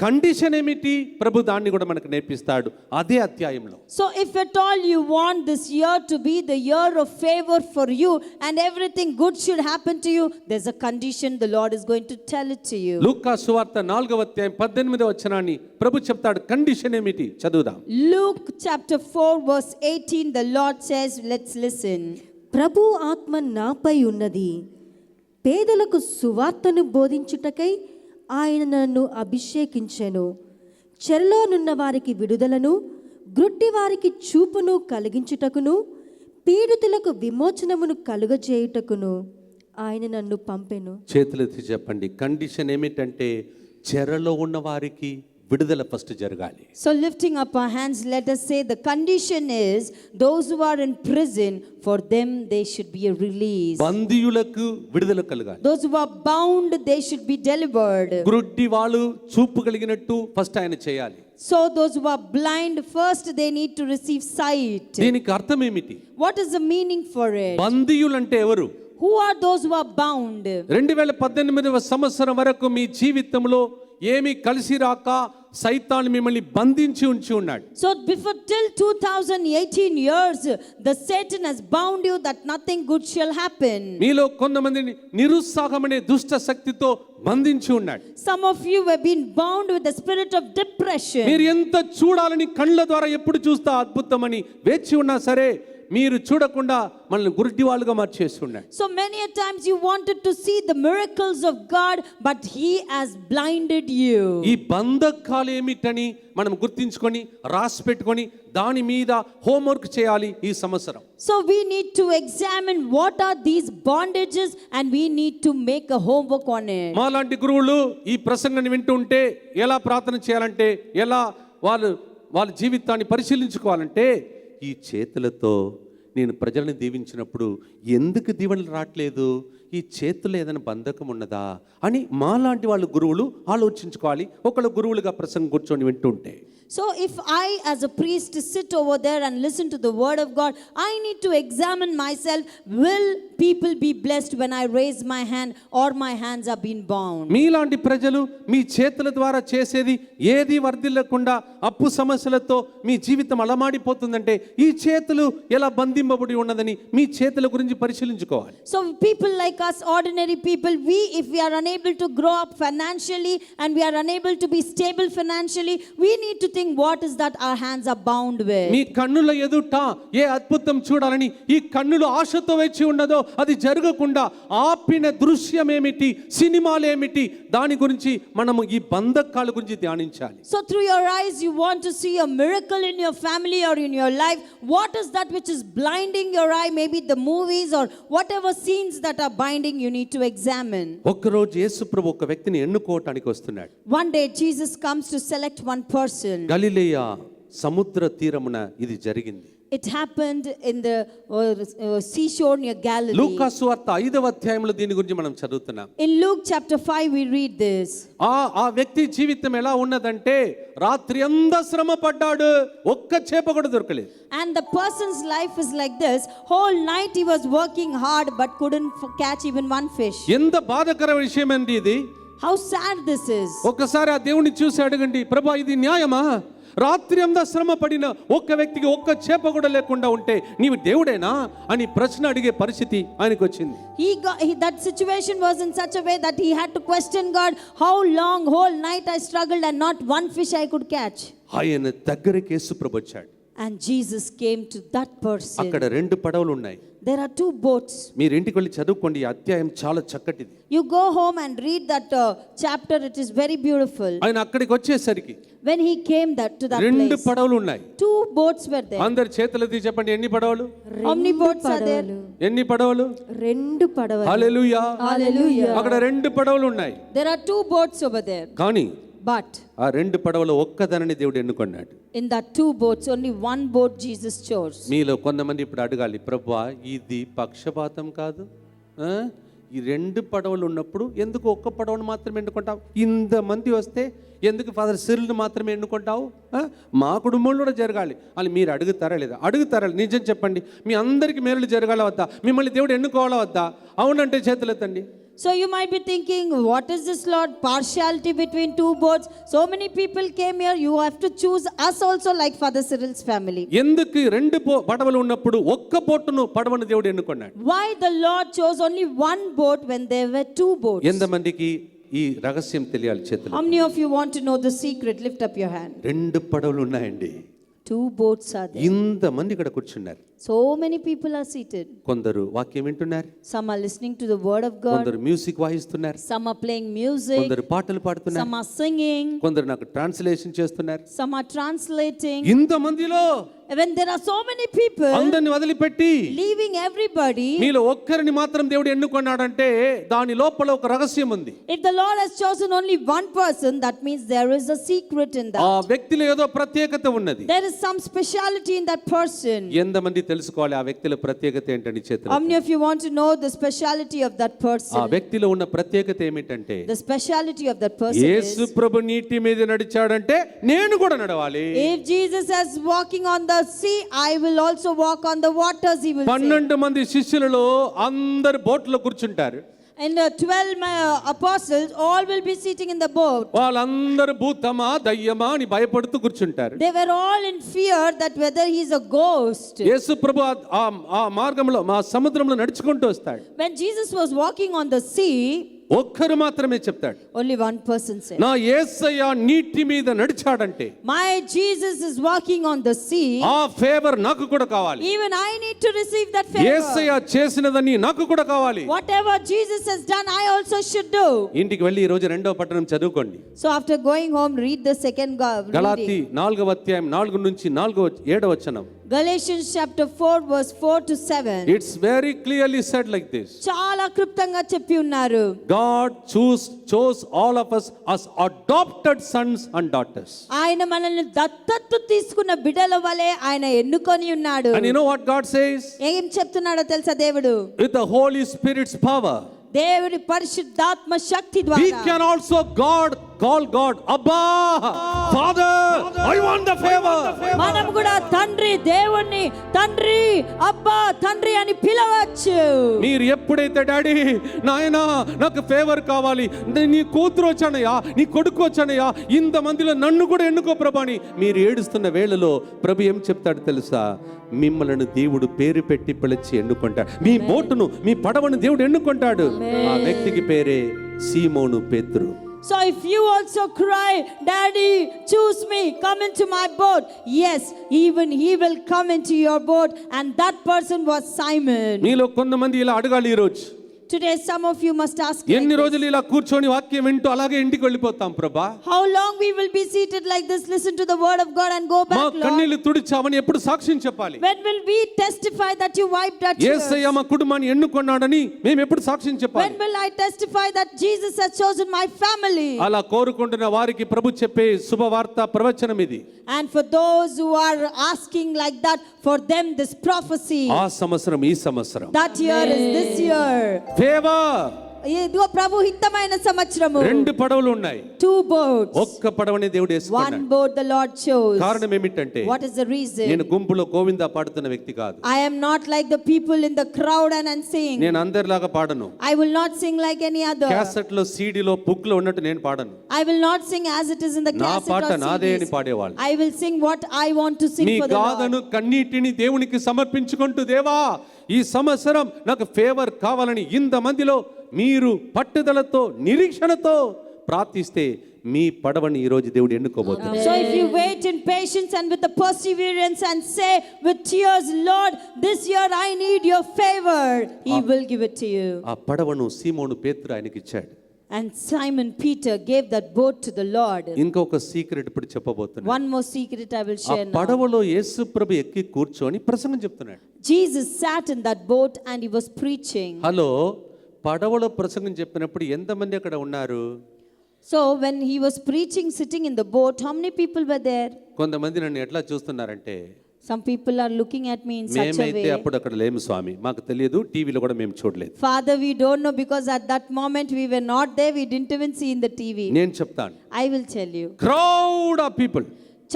కండిషన్ ఏమిటి? ప్రభు దాన్ని కూడా మనకు నేర్పిస్తాడు అదే అధ్యాయంలో. So if at all you want this year to be the year of favor for you and everything good should happen to you, there's a condition the Lord is going to tell it to you. లూకా సువార్త 4వ అధ్యాయం 18వ వచనాన్ని ప్రభు చెప్తాడు. Condition ఏమిటి? చదువుదాం. Luke chapter 4 verse 18, the Lord says, let's listen. ప్రభు ఆత్మ నాపై ఉన్నది, పేదలకు సువార్తను బోధించుటకై ఆయన నన్ను అభిషేకించెను, చెరలోనున్న వారికి విడుదలను, గ్రుడ్డి వారికి చూపును కలిగించుటకును, పీడితులకు విమోచనమును కలుగజేయుటకును ఆయన నన్ను పంపెను. చేతులెత్తి చెప్పండి. కండిషన్ ఏమిటంటే చెరలో ఉన్న వారికి విడుదల ఫస్ట్ జరగాలి. So lifting up our hands, let us say the condition is those who are in prison, for them they should be released. బందీయులకు విడుదల కలగాలి. Those who are bound, they should be delivered. గుడ్డి వాళ్ళు చూపు కలిగినట్టు first ఆయన చేయాలి. So those who are blind, first they need to receive sight. దీనికి అర్థం ఏమిటి? What is the meaning for it? బందీయులు అంటే ఎవరు? Who are those who are bound? 2018వ సంవత్సరం వరకు మీ జీవితంలో ఏమీ కలిసి రాక సైతాను మిమ్మల్ని బంధించి ఉంచి ఉన్నాడు. So before till 2018 years, the Satan has bound you that nothing good shall happen. మీలో కొంతమందిని నిరుత్సాహమనే దుష్ట శక్తితో బంధించి ఉన్నాడు. Some of you have been bound with the spirit of depression. మీరు ఎంత చూడాలని కళ్ళ ద్వారా ఎప్పుడు చూస్తా అద్భుతమని వేచి ఉన్నా సరే మీరు చూడకుండా మనల్ని గుడ్డి వాళ్ళుగా మార్చేస్తున్నాడు. So many a times you wanted to see the miracles of God, but he has blinded you. ఈ బంధకాలు ఏమిటని మనం గుర్తించుకొని రాసి పెట్టుకొని దాని మీద హోంవర్క్ చేయాలి ఈ సంవత్సరం. So we need to examine what are these bondages and we need to make a homework on it. మాలాంటి గురువులు ఈ ప్రసంగాన్ని వింటుంటే ఎలా ప్రార్థన చేయాలంటే, ఎలా వాళ్ళ జీవితాన్ని పరిశీలించుకోవాలంటే, ఈ చేతులతో నేను ప్రజలను దీవించినప్పుడు ఎందుకు దీవెనలు రావట్లేదు, ఈ చేతుల్లో ఏదైనా బంధకం ఉన్నదా అని మాలాంటి వాళ్ళు గురువులు ఆలోచించుకోవాలి. ఒకళ్ళు గురువులుగా ప్రసంగం కూర్చొని వింటుంటే. So if I as a priest sit over there and listen to the word of God, I need to examine myself. Will people be blessed when I raise my hand or my hands are being bound? మీలాంటి ప్రజలు మీ చేతుల ద్వారా చేసేది ఏది వర్ధిల్లకుండా అప్పు సమస్యలతో మీ జీవితం అలమాడిపోతుందంటే ఈ చేతులు ఎలా బంధింపబడి ఉన్నదని మీ చేతుల గురించి పరిశీలించుకోవాలి. So people like us, ordinary people, if we are unable to grow up financially and we are unable to be stable financially, we need to think what is that our hands are bound with. మీ కన్నుల ఎదుట ఏ అద్భుతం చూడాలని ఈ కన్నులు ఆశతో వేచి ఉన్నదో అది జరగకుండా ఆపిన దృశ్యం ఏమిటి, సినిమాలు ఏమిటి, దాని గురించి మనము ఈ బంధకాల గురించి ధ్యానించాలి. So through your eyes you want to see a miracle in your family or in your life. What is that which is blinding your eye? Maybe the movies or whatever scenes that are binding, you need to examine. ఒక్కరోజు యేసుప్రభు ఒక వ్యక్తిని ఎన్నుకోవటానికి వస్తున్నాడు. One day Jesus comes to select one person. గలిలయ సముద్ర తీరమున ఇది జరిగింది. It happened in the seashore near Galilee. లూకా సువార్త 5వ అధ్యాయంలో దీని గురించి మనం చదువుతున్నాం. In Luke chapter 5 we read this. ఆ వ్యక్తి జీవితం ఎలా ఉన్నదంటే రాత్రి అంతా శ్రమ పడ్డాడు, ఒక్క చేప కూడా దొరకలేదు. And the person's life is like this. Whole night he was working hard but couldn't catch even one fish. ఎంత బాధాకర విషయం అండి ఇది. How sad this is. ఒక్కసారి ఆ దేవుని చూసి అడగండి, ప్రభా ఇది న్యాయమా? రాత్రి అంతా శ్రమ పడిన ఒక్క వ్యక్తికి ఒక్క చేప కూడా లేకుండా ఉంటే నీవు దేవుడేనా అని ప్రశ్న అడిగే పరిస్థితి ఆయనకు వచ్చింది. That situation was in such a way that he had to question God. How long, whole night I struggled and not one fish I could catch. ఆయన దగ్గరికి యేసుప్రభు వచ్చాడు. And Jesus came to that person. అక్కడ 2 పడవలు ఉన్నాయి. There are 2 boats. మీరు ఇంటికి వెళ్ళి చదువుకోండి, ఈ అధ్యాయం చాలా చక్కటిది. You go home and read that chapter. It is very beautiful. ఆయన అక్కడికి వచ్చేసరికి when he came to that 2 place, పడవలు ఉన్నాయి. 2 boats were there. అందరు చేతులెత్తి చెప్పండి, ఎన్ని పడవలు? How many boats are there? ఎన్ని పడవలు? 2 పడవలు. హల్లెలూయా. Hallelujah. అక్కడ 2 పడవలు ఉన్నాయి. There are 2 boats over there. కానీ But ఆ 2 పడవలు ఒక్కదానిని దేవుడు ఎన్నుకున్నాడు. in that 2 boats, only one boat Jesus chose. మీలో కొంతమంది ఇప్పుడు అడగాలి, ప్రభువా ఇది పక్షపాతం కాదు, ఈ 2 పడవలు ఉన్నప్పుడు ఎందుకు ఒక్క పడవను మాత్రమే ఎన్నుకుంటావు? ఇంతమంది వస్తే ఎందుకు ఫాదర్ సిరిల్ని మాత్రమే ఎన్నుకుంటావు? మా కుటుంబంలో కూడా జరగాలి అని మీరు అడుగుతారా లేదా? అడుగుతారా? నిజం చెప్పండి, మీ అందరికీ మేలు జరగాల వద్దా? మిమ్మల్ని దేవుడు ఎన్నుకోవాలా వద్దా? అవునంటే చేతులెత్తండి. So you might be thinking, what is this, Lord? Partiality between 2 boats. So many people came here. You have to choose us also like Father Cyril's family. ఎందుకు 2 పడవలు ఉన్నప్పుడు ఒక్క పడవను దేవుడు ఎన్నుకున్నాడు? Why the Lord chose only one boat when there were 2 boats? ఎంతమందికి ఈ రహస్యం తెలియాలి? చేతులు. How many of you want to know the secret? Lift up your hand. 2 పడవలు ఉన్నాయండి. 2 boats are there. ఇంతమంది ఇక్కడ కూర్చున్నారు. So many people are seated. కొందరు వాక్యం వింటున్నారు. Some are listening to the word of God. కొందరు music వాయిస్తున్నారు. Some are playing music. కొందరు పాటలు పాడుతున్నారు. Some are singing. కొందరు నాకు ట్రాన్స్లేషన్ చేస్తున్నారు. Some are translating. ఇంతమందిలో When there are so many people అందరిని వదిలిపెట్టి leaving everybody, మీలో ఒక్కరిని మాత్రం దేవుడు ఎన్నుకున్నాడంటే దాని లోపల ఒక రహస్యం ఉంది. if the Lord has chosen only one person, that means there is a secret in ఆ that. వ్యక్తిలో ఏదో ప్రత్యేకత ఉన్నది. There is some speciality in that person. ఎంతమంది తెలుసుకోవాలి ఆ వ్యక్తిలో ప్రత్యేకత ఏంటని? చేతులు. How many of you want to know the speciality of that ఆ person? వ్యక్తిలో ఉన్న ప్రత్యేకత ఏమిటంటే The speciality of that person Yesu is, ప్రభు నీటి మీద నడిచాడంటే నేను కూడా నడవాలి. if Jesus is walking on the sea, I will also walk on the waters, he will say. 12 మంది శిష్యులలో అందరు బోట్లో కూర్చుంటారు. And the 12 apostles all will be sitting in the boat. వాళ్ళందరూ భూతమా దయ్యమా అని భయపడుతూ కూర్చుంటారు. They were all in fear that whether he's a ghost. యేసు ప్రభు ఆ మార్గంలో మా సముద్రంలో నడుచుకుంటూ వస్తాడు. When Jesus was walking on the sea, ఒక్కరు మాత్రమే చెప్తాడు, only one person said, నా యేసయ్య నీటి మీద నడిచాడంటే my Jesus is walking on the sea. ఆ ఫేవర్ నాకు కూడా కావాలి. Even I need to receive that favor. యేసయ్య చేసినదని నాకు కూడా కావాలి. Whatever Jesus has done, I also should do. ఇంటికి వెళ్ళి ఈ రోజు రెండవ పట్టణం చదువుకోండి. So after going home, read the second గలాతీ reading. 4వ అధ్యాయం 4 నుంచి 7వ వచనం. Galatians chapter 4 verse 4 to 7. It's very clearly said like this. చాలా క్లుప్తంగా చెప్పి ఉన్నారు. God chose all of us as adopted sons and daughters. ఆయన మనల్ని దత్తత తీసుకున్న బిడ్డల వలె ఆయన ఎన్నుకొని ఉన్నాడు. And you know what God says? ఏం చెప్తున్నాడో తెలుసా దేవుడు? With the Holy Spirit's power, దేవుడి పరిశుద్ధాత్మ శక్తి we ద్వారా can also call God Abba, Father, I want the favor. మనం కూడా తండ్రి దేవుణ్ణి తండ్రి అబ్బా తండ్రి అని పిలవచ్చు. మీరు ఎప్పుడైతే డాడీ నాయనా నాకు ఫేవర్ కావాలి, నీ కూతురు వచ్చానయ్యా, నీ కొడుకు వచ్చానయ్యా, ఇంతమందిలో నన్ను కూడా ఎన్నుకో ప్రభు అని మీరు ఏడుస్తున్న వేళలో ప్రభు ఏం చెప్తాడు తెలుసా? మిమ్మల్ని దేవుడు పేరు పెట్టి పిలిచి ఎన్నుకుంటాడు. మీ బోటును మీ పడవను దేవుడు ఎన్నుకుంటాడు. ఆ వ్యక్తికి పేరే సీమోను పేతురు. So if you also cry, Daddy, choose me, come into my boat. Yes, even he will come into your boat, and that person was Simon. మీలో కొంతమంది ఇలా అడగాలి ఈ రోజు. Today some of you must ask, ఎన్ని రోజులు ఇలా కూర్చొని వాక్యం వింటూ అలాగే ఇంటికి వెళ్ళిపోతాం ప్రభా? how long we will be seated like this, listen to the word of God and go మా back, Lord? కన్నీళ్లు తుడిచావని ఎప్పుడు సాక్ష్యం చెప్పాలి? When will we testify that you wiped our tears? యేసయ్య మా కుటుంబాన్ని ఎన్నుకున్నాడని మేము ఎప్పుడు సాక్ష్యం చెప్పాలి? When will I testify that Jesus has chosen my family? అలా కోరుకుంటున్న వారికి ప్రభు చెప్పే శుభవార్త ప్రవచనం ఇది. And for those who are asking like that, for them this prophecy, ఆ సంవత్సరం ఈ సంవత్సరం that year is this year. Favour. ఇదిగో ప్రభు హితమైన సంవత్సరము. 2 పడవలు ఉన్నాయి. 2 boats. ఒక్క పడవనే దేవుడు One వేసుకున్నాడు. boat the Lord chose. కారణం ఏమిటంటే What is the reason? నేను గుంపులో గోవిందా పాడుతున్న వ్యక్తి కాదు. I am not like the people in the crowd and sing. నేను అందరిలాగా పాడను. I will not sing like any other. Cassette లో సీడీలో బుక్ లో ఉన్నట్టు నేను పాడను. I will not sing as it is in the నా cassette పాట or నాదే అని CDs. పాడేవాళ్ళు. I will sing what I want to sing నీ for the గాథను Lord. కన్నీటిని దేవునికి సమర్పించుకుంటూ దేవా ఈ సంవత్సరం నాకు ఫేవర్ కావాలని ఇంతమందిలో మీరు పట్టుదలతో నిరీక్షణతో ప్రార్థిస్తే మీ పడవని ఈ రోజు దేవుడు ఎన్నుకోబోతున్నాడు. So if you wait in patience and with the perseverance and say with tears, Lord, this year I need your favor, he will give it to you. ఆ పడవను సీమోను పేతురు ఆయనకి ఇచ్చాడు. And Simon Peter gave that boat to the Lord. ఇంకొక secret ఇప్పుడు చెప్పబోతున్నాను. One more secret I will ఆ share now. పడవలో యేసు ప్రభు ఎక్కి కూర్చొని ప్రసంగం చెప్తున్నాడు. Jesus sat in that boat and he was preaching. Hello, పడవలో ప్రసంగం చెప్పినప్పుడు ఎంతమంది అక్కడ ఉన్నారు? So when he was preaching sitting in the boat, how many people were there? కొంతమంది నన్ను ఎట్లా చూస్తున్నారంటే, Some people are looking at me in such a మేమైతే way. అప్పుడు అక్కడ లేము స్వామి, మాకు తెలియదు, టీవీలో కూడా మేము చూడలేదు. Father, we don't know because at that moment we were not there, we didn't even see in the TV. నేను చెప్తాను. I will tell you. Crowd of people,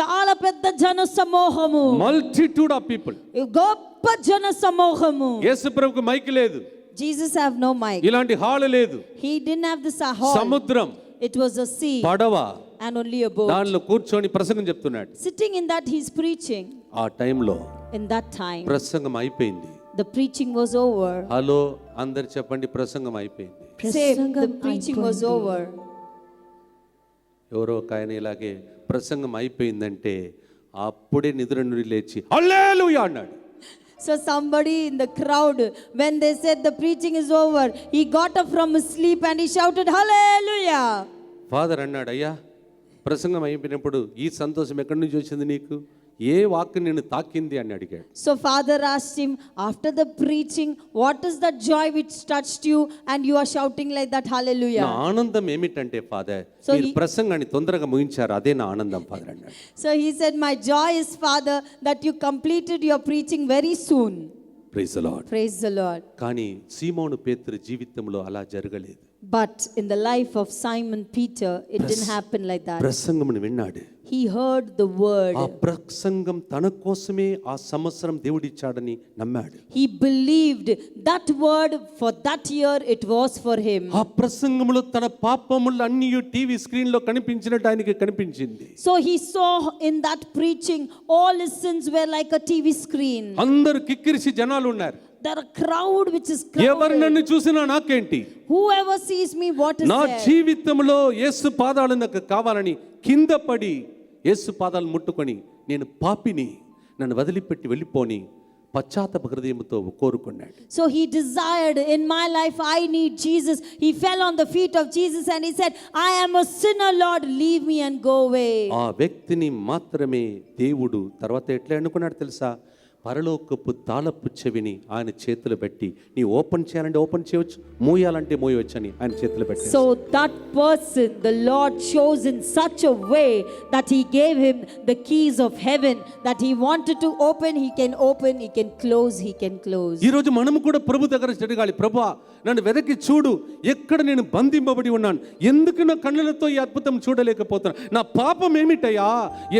చాలా పెద్ద జన సమూహము, మల్టిట్యూడ్ ఆఫ్ పీపుల్. గొప్ప జన సమూహము. యేసు ప్రభువుకు మైక్ లేదు, Jesus have no mic. ఇలాంటి హాల్ లేదు. He didn't have this hall. సముద్రం, It was a sea పడవ, and only a boat. దానిలో కూర్చొని ప్రసంగం చెప్తున్నాడు. Sitting in that he's preaching. ఆ టైంలో In that time ప్రసంగం అయిపోయింది. the preaching was over. Hello, అందరు చెప్పండి, ప్రసంగం అయిపోయింది. Say the preaching was over. ఎవరో ఒక ఆయన ఇలాగే ప్రసంగం అయిపోయిందంటే అప్పుడే నిద్ర నుండి లేచి హల్లెలూయా అన్నాడు. So somebody in the crowd, when they said the preaching is over, he got up from his sleep and he shouted hallelujah. Father అన్నాడు, అయ్యా ప్రసంగం అయిపోయినప్పుడు ఈ సంతోషం ఎక్కడి నుంచి వచ్చింది నీకు? ఏ వాక్కు నిన్ను తాకింది అని అడిగాడు. So father asked him, after the preaching, what is that joy which touched you and you are shouting like that నా hallelujah? ఆనందం ఏమిటంటే ఫాదర్, So మీరు ప్రసంగాన్ని తొందరగా ముగించారు, అదే నా ఆనందం ఫాదర్ అన్నాడు. So he said, my joy is, Father, that you completed your preaching very soon. Praise the Lord. Praise the Lord. కానీ సీమోను పేతురు జీవితంలో అలా జరగలేదు. But in the life of Simon Peter, it didn't happen like that. ప్రసంగమును విన్నాడు. he heard the word. ఆ ప్రసంగం తన కోసమే ఆ సంవత్సరం దేవుడిచ్చాడని నమ్మాడు. He believed that word for that year it was for him. ఆ ప్రసంగంలో తన పాపములు అన్ని టీవీ స్క్రీన్ లో కనిపించినట్టు ఆయనకి కనిపించింది. So he saw in that preaching all his sins were like a TV screen. అందరు కిక్కిరిసి జనాలు ఉన్నారు. There are crowd which is ఎవరు crowded. నన్ను చూసినా నాకేంటి, Whoever sees me, what is నా there? జీవితంలో యేసు పాదాలు నాకు కావాలని కింద పడి యేసు పాదాలు ముట్టుకొని నేను పాపిని, నన్ను వదిలిపెట్టి వెళ్ళిపోని పశ్చాత్తాప హృదయంతో కోరుకున్నాడు. So he desired, in my life I need Jesus. He fell on the feet of Jesus and he said, I am a sinner, Lord, leave me and go away. ఆ వ్యక్తిని మాత్రమే దేవుడు తర్వాత ఎట్లా అనుకున్నాడు తెలుసా? పరలోకపు తాళపు చెవిని ఆయన చేతులు పెట్టి నీ ఓపెన్ చేయాలంటే ఓపెన్ చేయవచ్చు, మూయాలంటే మూయవచ్చు అని ఆయన చేతులు పెట్టి. So that person the Lord chose in such a way that he gave him the keys of heaven, that he wanted to open, he can open, he can close, he can close. ఈ రోజు మనము కూడా ప్రభు దగ్గర జరగాలి. ప్రభువా, నన్ను వెదకి చూడు, ఎక్కడ నేను బంధింపబడి ఉన్నాను, ఎందుకు నా కళ్ళతో ఈ అద్భుతం చూడలేకపోతున్నాను, నా పాపం ఏమిటయ్యా,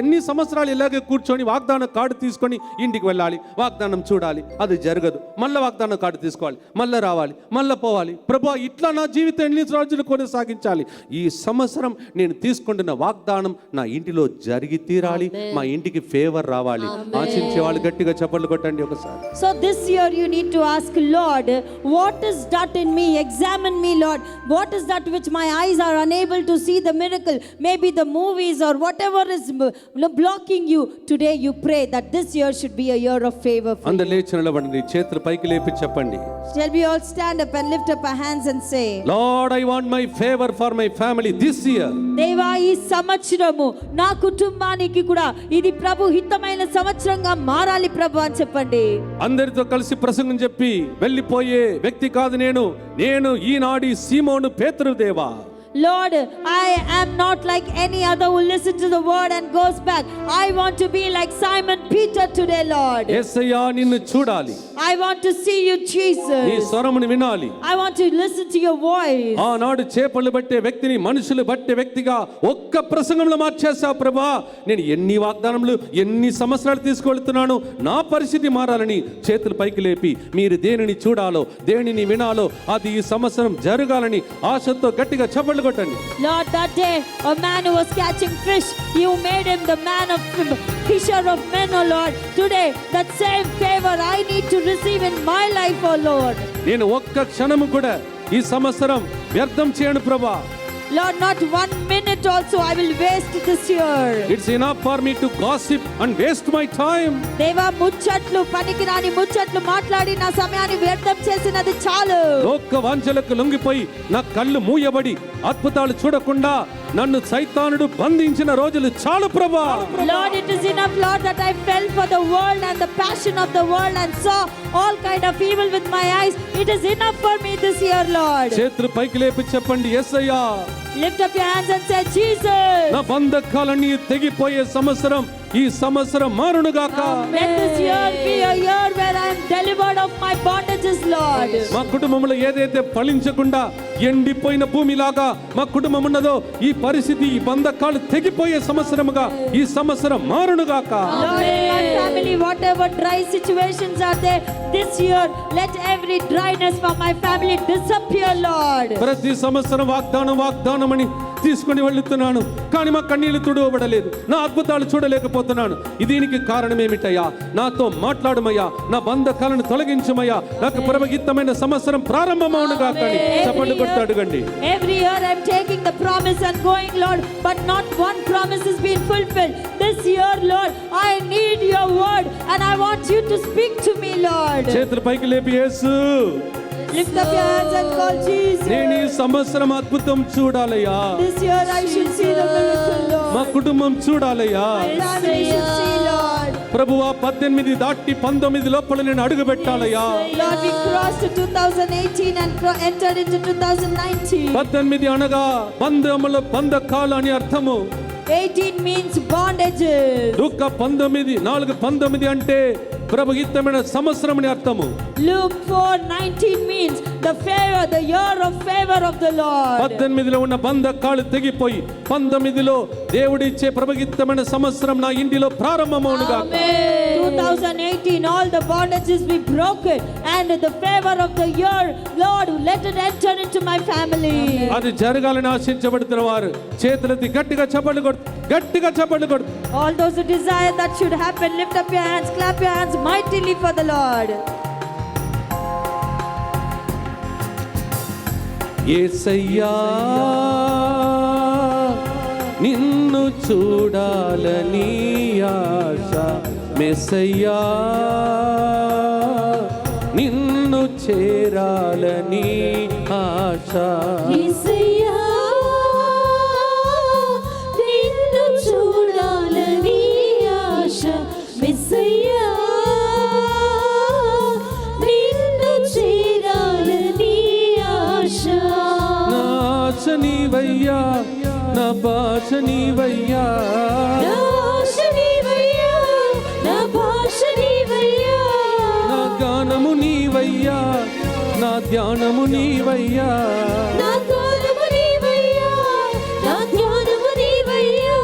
ఎన్ని సంవత్సరాలు ఇలాగే కూర్చొని వాగ్దాన కార్డు తీసుకొని ఇంటికి వెళ్ళాలి, వాగ్దానం చూడాలి, అది జరగదు, మళ్ళీ వాగ్దానం కార్డు తీసుకోవాలి, మళ్ళీ రావాలి, మళ్ళీ పోవాలి, ప్రభువా ఇట్లా నా జీవితం ఎన్ని రోజులు కొనసాగించాలి, ఈ సంవత్సరం నేను తీసుకుంటున్న వాగ్దానం నా ఇంటిలో జరిగి తీరాలి, మా ఇంటికి ఫేవర్ రావాలి. ఆశించే వాళ్ళు గట్టిగా చప్పట్లు కొట్టండి ఒకసారి. So this year you need to ask, Lord, what is that in me? Examine me, Lord. What is that which my eyes are unable to see the miracle? Maybe the movies or whatever is blocking you. Today you pray that this year should be a year of favor for అందరు you. లేచి నిలబడండి, చేతులు పైకి లేపి చెప్పండి. Shall we all stand up and lift up our hands and say, Lord, I want my favor for my family this year. దేవా ఈ సంవత్సరము నా కుటుంబానికి కూడా ఇది ప్రభు హితమైన సంవత్సరంగా మారాలి ప్రభు అని చెప్పండి. అందరితో కలిసి ప్రసంగం చెప్పి వెళ్ళిపోయే వ్యక్తి కాదు నేను, నేను ఈనాడి సీమోను పేతురు దేవా. Lord, I am not like any other who listens to the word and goes back. I want to be like Simon Peter today, Lord. యేసయ్యా నిన్ను చూడాలి, I want to see you, నీ Jesus. స్వరమును వినాలి. I want to listen to your voice. ఆనాడు చేపలు పట్టే వ్యక్తిని మనుషులు పట్టే వ్యక్తిగా ఒక్క ప్రసంగంలో మార్చేశావు ప్రభా. నేను ఎన్ని వాగ్దానములు ఎన్ని సంవత్సరాలు తీసుకెళ్తున్నాను, నా పరిస్థితి మారాలని చేతులు పైకి లేపి మీరు దేనిని చూడాలో దేనిని వినాలో అది ఈ సంవత్సరం జరగాలని ఆశతో గట్టిగా చప్పట్లు కొట్టండి. Lord, that day a man who was catching fish, you made him the man of fisher of men, oh Lord. Today that same favor I need to receive in my life, oh Lord. నేను ఒక్క క్షణము కూడా ఈ సంవత్సరం వ్యర్థం చేయను ప్రభా. Lord, not 1 minute also I will waste this year. It's enough for me to gossip and waste my time. దేవా ముచ్చట్లు పనికిరాని ముచ్చట్లు మాట్లాడి నా సమయాన్ని వ్యర్థం చేసినది చాలు. లోక వాంఛలకు లొంగిపోయి నా కళ్ళు మూయబడి అద్భుతాలు చూడకుండా నన్ను సైతానుడు బంధించిన రోజులు చాలు ప్రభా. Lord, it is enough, Lord, that I fell for the world and the passion of the world and saw all kind of evil with my eyes. It is enough for me this year, Lord. చేతులు పైకి లేపి చెప్పండి, యేసయ్యా Lift up your hands and say, Jesus. నా బంధకాలన్నీ తెగిపోయే సంవత్సరం ఈ సంవత్సరం మారునుగాక. Let this year be a year where I am delivered of my bondages, Lord. మా కుటుంబంలో ఏదైతే ఫలించకుండా ఎండిపోయిన భూమిలాగా మా కుటుంబం ఉన్నదో ఈ పరిస్థితి ఈ బంధకాలు తెగిపోయే సంవత్సరముగా ఈ సంవత్సరం మారునుగాక. Lord, in my family, whatever dry situations are there, this year, let every dryness from my family disappear, Lord. ప్రతి సంవత్సరం వాగ్దానం అని తీసుకొని వెళ్తున్నాను, కానీ మా కన్నీళ్లు తుడవబడలేదు, నా అద్భుతాలు చూడలేకపోతున్నాను. దీనికి కారణం ఏమిటయ్యా? నాతో మాట్లాడమయ్యా, నా బంధకాలను తొలగించమయ్యా, నాకు పరమగీతమైన సంవత్సరం ప్రారంభమవునుగా. కానీ చప్పట్లు కొడుతూ అడగండి. Every year I'm taking the promise and going, Lord, but not one promise has been fulfilled. This year, Lord, I need your word and I want you to speak to me, Lord. చేతులు పైకి లేపి యేసు, Lift up your hands and call Jesus. నేను ఈ సంవత్సరం అద్భుతం చూడాలయ్యా, This year I should see the miracle, Lord. మా కుటుంబం చూడాలయ్యా. Family should see, Lord. ప్రభువా 18 దాటి 19 లోపల నేను అడుగు పెట్టాలయ్యా. Lord, we crossed to 2018 and entered into 2019. 18 అనగా బంధకాలు అని అర్థము. 18 means bondages. లూకా 19:4 19 అంటే ప్రభుహితమైన సంవత్సరం అని అర్థము. Luke 4:19 means the favor, the year of favor of the Lord. 18లో ఉన్న బంధకాలు తెగిపోయి 19లో దేవుడిచ్చే ప్రభుహితమైన సంవత్సరం నా ఇంటిలో ప్రారంభమవును గాక. 2018 all the bondages be broken and the favor of the year, Lord, let it enter into my family. అది జరగాలని ఆశించబడుతున్న వారు చేతులెత్తి గట్టిగా చప్పట్లు కొడు, గట్టిగా చప్పట్లు కొడు. All those who desire that should happen, lift up your hands, clap your hands mightily for the Lord. యేసయ్యా నిన్ను చూడాలని ఆశ, మెస్సయ్యా నిన్ను చేరాలని ఆశ. యేసయ్యా నిన్ను చూడాలని ఆశ, మెస్సయ్యా నిన్ను చేరాలని ఆశ. నా ఆశ నీవయ్యా, నా భాష నీవయ్యా, నా ఆశ నీవయ్యా, నా భాష నీవయ్యా, నా గానము నీవయ్యా, నా ధ్యానము నీవయ్యా, నా గానము నీవయ్యా, నా ధ్యానము నీవయ్యా,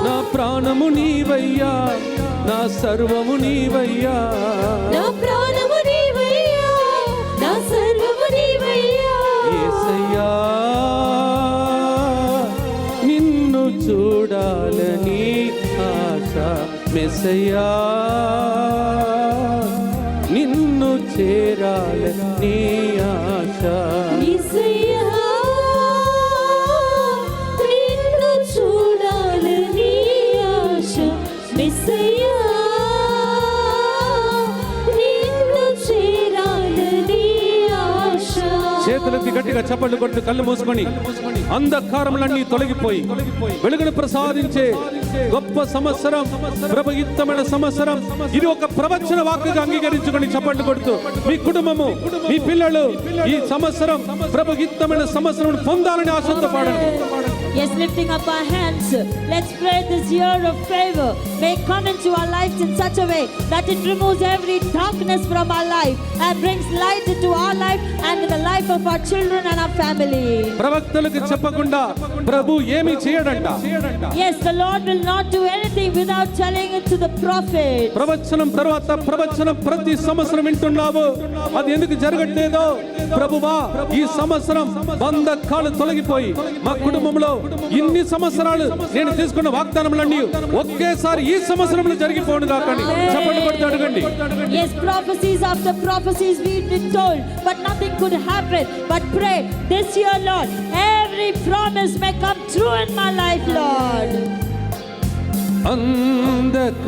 నా ప్రాణము నీవయ్యా, నా సర్వము నీవయ్యా. నా ప్రాణము నీవయ్యా, నా సర్వము నీవయ్యా. యేసయ్యా నిన్ను చూడాలని ఆశ, మెస్సయ్యా నిన్ను చేరాలని ఆశ. యేసయ్యా నిన్ను చూడాలని ఆశ, మెస్సయ్యా నిన్ను చేరాలని ఆశ. చేతులెత్తి గట్టిగా చప్పట్లు కొట్టు, కళ్ళు మూసుకొని అంధకారములన్నీ తొలగిపోయి వెలుగును ప్రసాదించే గొప్ప సంవత్సరం, ప్రభుహితమైన సంవత్సరం. ఇది ఒక ప్రవచన వాక్కుగా అంగీకరించుకొని చప్పట్లు కొడుతూ మీ కుటుంబము, మీ పిల్లలు ఈ సంవత్సరం ప్రభుహితమైన సంవత్సరం పొందాలని ఆశతో పాడండి. Yes, lifting up our hands, let's pray this year of favor may come into our lives in such a way that it removes every darkness from our life and brings light into our life and in the life of our children and our family. ప్రవక్తలకు చెప్పకుండా ప్రభు ఏమీ చేయడంట. Yes, the Lord will not do anything without telling it to the prophet. ప్రవచనం తర్వాత ప్రవచనం ప్రతి సంవత్సరం వింటున్నావు, అది ఎందుకు జరగట్లేదో? ప్రభువా ఈ సంవత్సరం బంధకాలు తొలగిపోయి మా కుటుంబంలో ఇన్ని సంవత్సరాలు నేను తీసుకున్న వాగ్దానములన్నీ ఒకేసారి ఈ సంవత్సరంలో జరిగిపోను కాకండి. చప్పట్లు కొడుతూ అడగండి. Yes, prophecies after prophecies we've been told, but nothing could happen. But pray this year, Lord, every promise may come true in my life, Lord.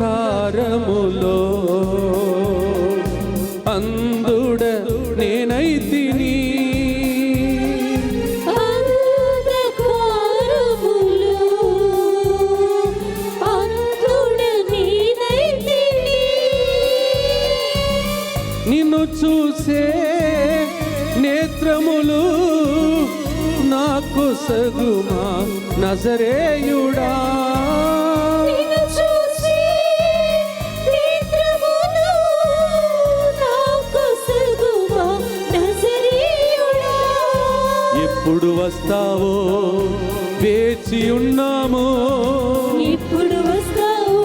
అంధకారములో అందుడ నేనైతిని, అంధకారములో అంధుడ నేనైతిని, నిన్ను చూసే నేత్రములు నాకు సగుమా నజరేయుడా. నిన్ను చూసి నేత్రములు నాకు సగుమా నజరేయుడా. ఎప్పుడు వస్తావో వేచి ఉన్నాము, ఇప్పుడు వస్తావు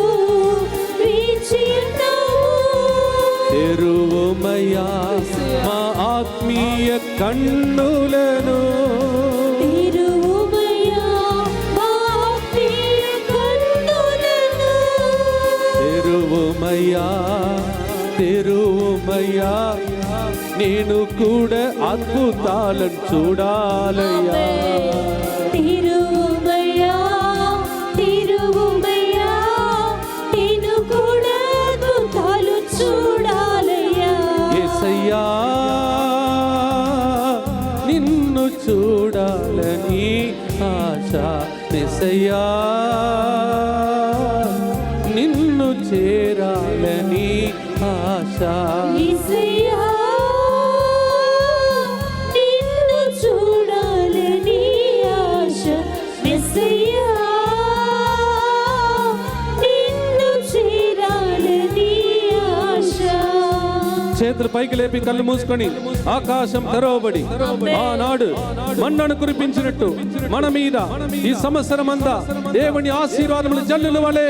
వేచి ఉన్నావు. తెరువుమయ్యా మా ఆత్మీయ కన్నులను, తెరువుమయ్యా మా ఆత్మీయ కన్నులను. తెరువుమయ్యా తెరువుమయ్యా నేను కూడా అద్భుతాలను చూడాలయ్యా. తిరుమయ్యా తిరుమయ్యా నేను కూడా అద్భుతాలు చూడాలయ్యా. యేసయ్యా నిన్ను చూడాలని ఆశ, యేసయ్యా నిన్ను చేరాలని ఆశ. యేసయ్యా నిన్ను చూడాలని ఆశ, యేసయ్యా నిన్ను చేరాలని ఆశ. చేతులు పైకి లేపి కళ్ళు మూసుకొని ఆకాశం తెరవబడి ఆనాడు మన్నను కురిపించినట్టు మన మీద ఈ సంవత్సరం అంతా దేవుని ఆశీర్వాదములు జల్లుల వలె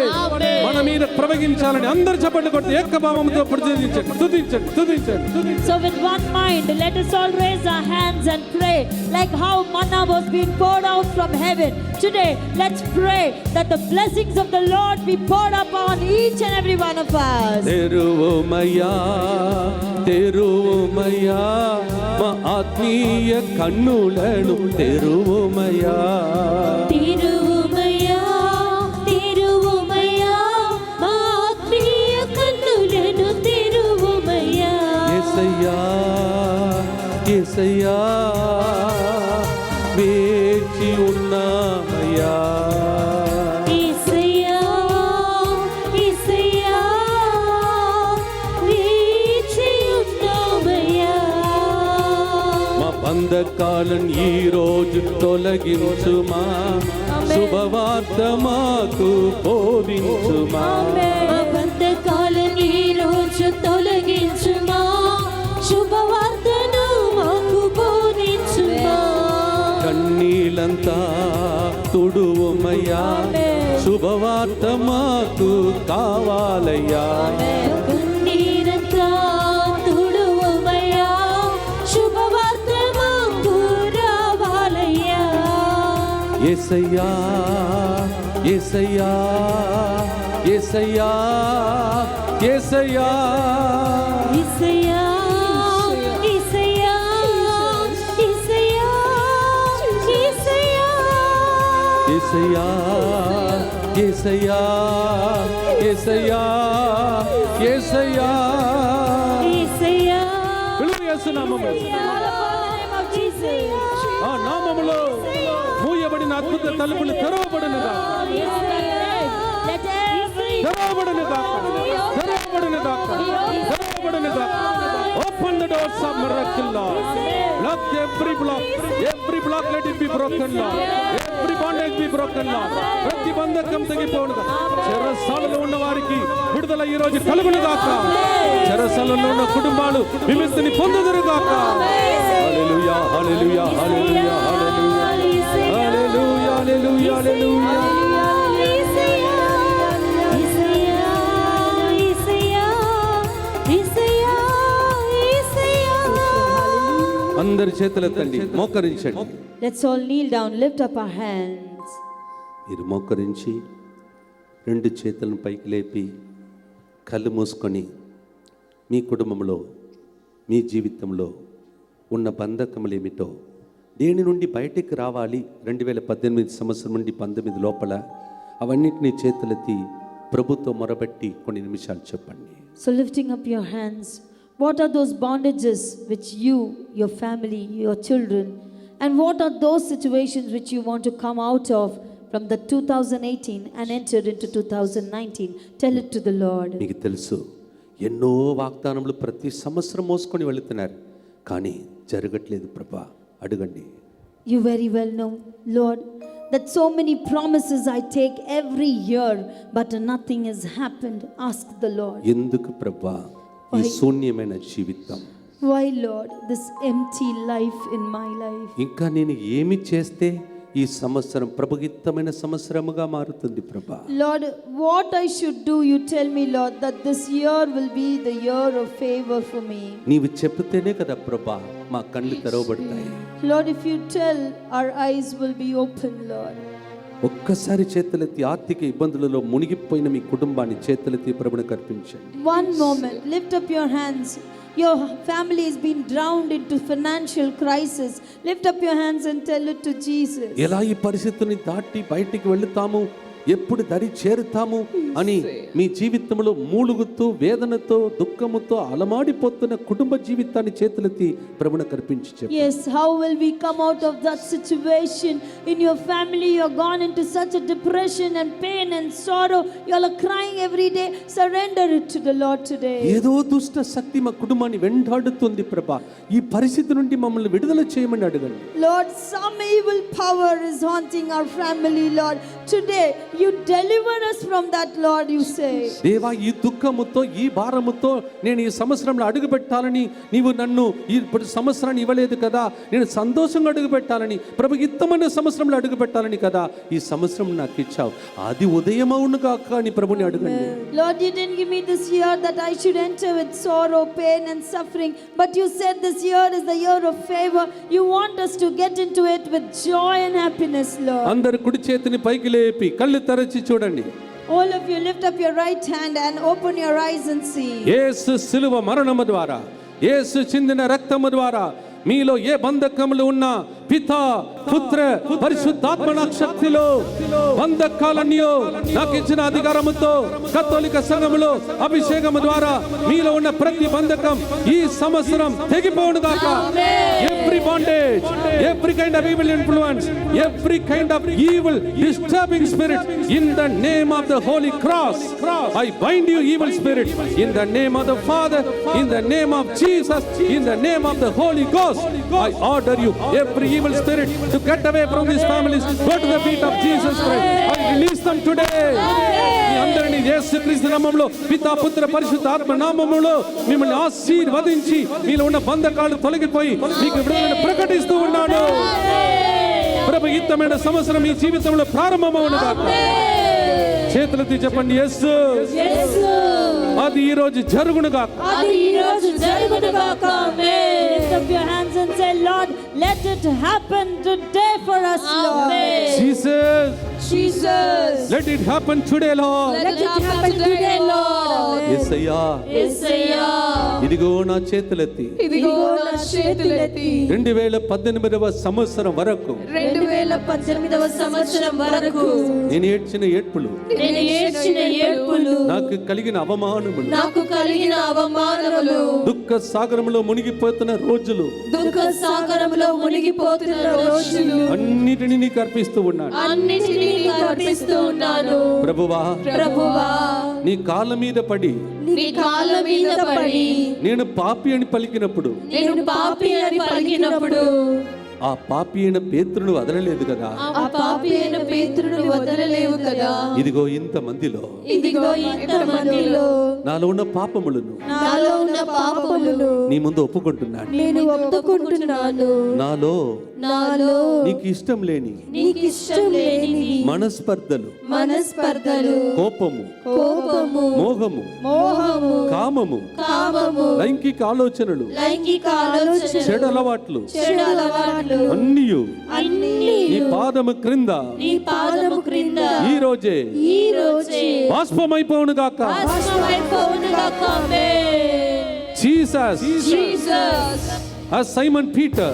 మన మీద ప్రవహించాలని అందరు చప్పట్లు కొట్టి ఏకభావంతో స్తుతించండి స్తుతించండి స్తుతించండి. So with one mind, let us all raise our hands and pray like how manna was being poured out from heaven. Today, let's pray that the blessings of the Lord be poured upon each and every one of us. తెరువుమయ్యా తెరువుమయ్యా మా ఆత్మీయ కన్నులను తెరువుమయ్యా తిరువుమయ్యా తిరువుమయ్యా మా ఆత్మీయ కన్నులను తిరువుమయ్యా యేసయ్యా యేసయ్యా వేచి ఉన్నామయ్యా యేసయ్యా యేసయ్యా వేచి ఉన్నామయ్యా మా బంధకాలను ఈ రోజు తొలగించుమా శుభవార్త మాకు బోధించుమా మా బంధకాలను ఈ రోజు తొలగించుమా శుభవార్తను మాకు బోధించుమా కన్నీలంతా తుడువమయ్యా శుభవార్త మాకు కావాలయ్యా కన్నీరంతా తుడువమయ్యా శుభవార్త మాకు రావాలయ్యా యేసయ్యా యేసయ్యా యేసయ్యా యేసయ్యా యేసయ్యా యేసయ్యా యేసయ్యా యేసయ్యా యేసయ్యా యేసయ్యా యేసయ్యా యేసయ్యా యేసయ్యా పిలువు యేసు నామములో ఆ నామములో మూయబడిన అద్భుత తలుపులు తెరవబడునుగా తెరవబడునుగా తెరవబడునుగా తెరవబడునుగా Open the doors of miracle, Lord. Block every block let it be broken, Lord. Every bondage be broken, Lord. ప్రతి బంధకం తెగిపోనుగా చెరసాలలో ఉన్న వారికి విడుదల ఈ రోజు కలుగును గాక చెరసాలలో ఉన్న కుటుంబాలు విముక్తిని పొందుదురు గాక హల్లెలూయా hallelujah hallelujah hallelujah hallelujah hallelujah హల్లెలూయా అందరి చేతులెత్తండి మోకరించండి. Let's all kneel down, lift up our hands. మీరు మోకరించి రెండు చేతులను పైకి లేపి కళ్ళు మూసుకొని మీ కుటుంబంలో మీ జీవితంలో ఉన్న బంధకములు ఏమిటో దేని నుండి బయటికి రావాలి 2018 సంవత్సరం నుండి 19 లోపల అవన్నిటినీ చేతులెత్తి ప్రభుతో మొరబెట్టి కొన్ని నిమిషాలు చెప్పండి. So lifting up your hands, what are those bondages which you, your family, your children, and what are those situations which you want to come out of from the 2018 and entered into 2019? Tell it to the Lord. మీకు తెలుసు ఎన్నో వాగ్దానములు ప్రతి సంవత్సరం మోసుకొని వెళుతున్నారు కానీ జరగట్లేదు ప్రభా అడగండి. You very well know, Lord, that so many promises I take every year, but nothing has happened. Ask the Lord. ఎందుకు ప్రభా ఈ శూన్యమైన జీవితం? Why, Lord, this empty life in my life? ఇంకా నేను ఏమి చేస్తే ఈ సంవత్సరం ప్రభుహితమైన సంవత్సరముగా మారుతుంది ప్రభా? Lord, what I should do, you tell me, Lord, that this year will be the year of favor for me. నీవు చెప్తేనే కదా ప్రభా మా కళ్ళు తెరవబడతాయి. Lord, if you tell, our eyes will be open, Lord. ఒక్కసారి చేతులెత్తి ఆర్థిక ఇబ్బందులలో మునిగిపోయిన మీ కుటుంబాన్ని చేతులెత్తి ప్రభువునికి అర్పించండి. One moment, lift up your hands. Your family has been drowned into financial crisis. Lift up your hands and tell it to Jesus. ఎలా ఈ పరిస్థితిని దాటి బయటికి వెళ్తాము, ఎప్పుడు దరి చేరుతాము అని మీ జీవితంలో మూలుగుతూ వేదనతో దుఃఖముతో అలమాడిపోతున్న కుటుంబ జీవితాన్ని చేతులెత్తి ప్రభువునికి అర్పించి చెప్పండి. Yes, how will we come out of that situation? In your family, you are gone into such a depression and pain and sorrow. You all are crying every day. Surrender it to the Lord today. ఏదో దుష్ట శక్తి మా కుటుంబాన్ని వెంటాడుతుంది ప్రభా, ఈ పరిస్థితి నుండి మమ్మల్ని విడుదల చేయమని అడగండి. Lord, some evil power is haunting our family, Lord. today you deliver us from that, Lord, you say. దేవా, ఈ దుఃఖముతో ఈ భారముతో నేను ఈ సంవత్సరంలో అడుగు పెట్టాలని నీవు నన్ను ఈ సంవత్సరాన్ని ఇవ్వలేదు కదా, నేను సంతోషంగా అడుగు పెట్టాలని ప్రభు ఇత్తమైన సంవత్సరంలో అడుగు పెట్టాలని కదా ఈ సంవత్సరం నాకు ఇచ్చావు. అది ఉదయమవును కాక అని ప్రభుని అడగండి. Lord, you didn't give me this year that I should enter with sorrow, pain and suffering, but you said this year is the year of favor. You want us to get into it with joy and happiness, Lord. అందరు కుడి చేతిని పైకి లేపి కళ్ళు తెరచి చూడండి. All of you lift up your right hand and open your eyes and see. యేసు శిలువ మరణము ద్వారా, యేసు చిందిన రక్తము ద్వారా మీలో ఏ బంధకములు ఉన్నా పితా పుత్ర పరిశుద్ధాత్మ శక్తిలో బంధకాలన్నీ నాకు ఇచ్చిన అధికారముతో కథోలిక సంఘములో అభిషేకము ద్వారా మీలో ఉన్న ప్రతి బంధకం ఈ సంవత్సరం తెగిపోవును గాక. Every bondage, every kind of evil influence, every kind of evil disturbing spirit, in the name of the Holy Cross, I bind you evil spirit in the name of the Father, in the name of Jesus, in the name of the Holy Ghost. I order you, every evil spirit, to get away from these families. Go to the feet of Jesus Christ. I release them today. మీ అందరినీ యేసుక్రీస్తు నామములో పితా పుత్ర పరిశుద్ధ ఆత్మ నామములో మిమ్మల్ని ఆశీర్వదించి మీలో ఉన్న బంధకాలు తొలగిపోయి మీకు విడుదలను ప్రకటిస్తూ ఉన్నాను. ప్రభు యుద్ధమైన సంవత్సరం మీ జీవితంలో ప్రారంభమవును గాక. చేతులెత్తి చెప్పండి, యేసు అది ఈ రోజు జరుగును గాక. Lift up your hands and say, Lord, let it happen today for us, Lord. Jesus, let it happen today, Lord. Let it happen today, Lord. యేసయ్యా, ఇదిగో నా చేతులెత్తి 2018వ సంవత్సరం వరకు నేను ఏడ్చిన ఏడ్పులు, నాకు కలిగిన అవమానములు, దుఃఖ సాగరములో మునిగిపోతున్న రోజులు, అన్నిటినీ నీకు అర్పిస్తూ ఉన్నాను. ప్రభువా, నీ కాళ్ళ మీద పడి నేను పాపి అని పలికినప్పుడు ఆ పాపి అయిన పేతురును వదలలేదు కదా. ఇదిగో ఇంత మందిలో నాలో ఉన్న పాపములను నీ ముందు ఒప్పుకుంటున్నాను. నాలో నీకు ఇష్టం లేని మనస్పర్ధలు, కోపము, మోహము, కామము, లైంగిక ఆలోచనలు, చెడు అలవాట్లు అన్నియు నీ పాదము క్రింద ఈ రోజే బాష్పమైపోవును గాక. Jesus, as Simon Peter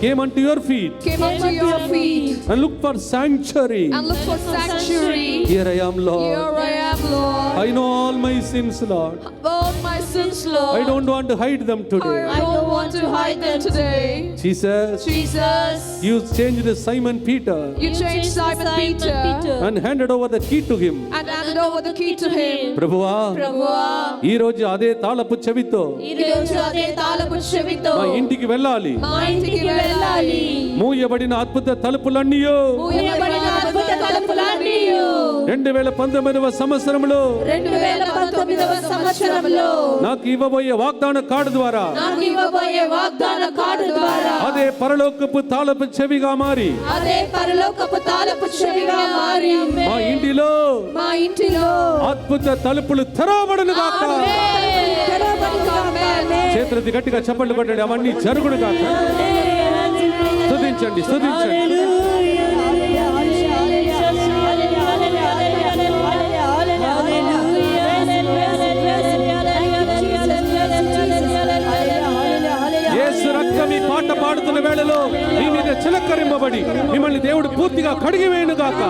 came unto your feet and looked for sanctuary, here I am, Lord. I know all my sins, Lord. I don't want to hide them today. Jesus, you changed Simon Peter and handed over the key to him. ప్రభువా, ఈ రోజు అదే తాళపు చెవితో మా ఇంటికి వెళ్ళాలి. మూయబడిన అద్భుత తలుపులన్నీ 2019వ సంవత్సరంలో నాకు ఇవ్వబోయే వాగ్దాన కార్డు ద్వారా అదే పరలోకపు తాళపు చెవిగా మారి మా ఇంటిలో అద్భుత తలుపులు తెరవబడును గాక. చేతులెత్తి గట్టిగా చప్పట్లు కొట్టండి, అవన్నీ జరుగును గాక. స్తుతించండి. యేసు రక్తం ఈ పాట పాడుతున్న వేళలో మీ మీద చిలకరింపబడి మిమ్మల్ని దేవుడు పూర్తిగా కడిగివేయును గాక.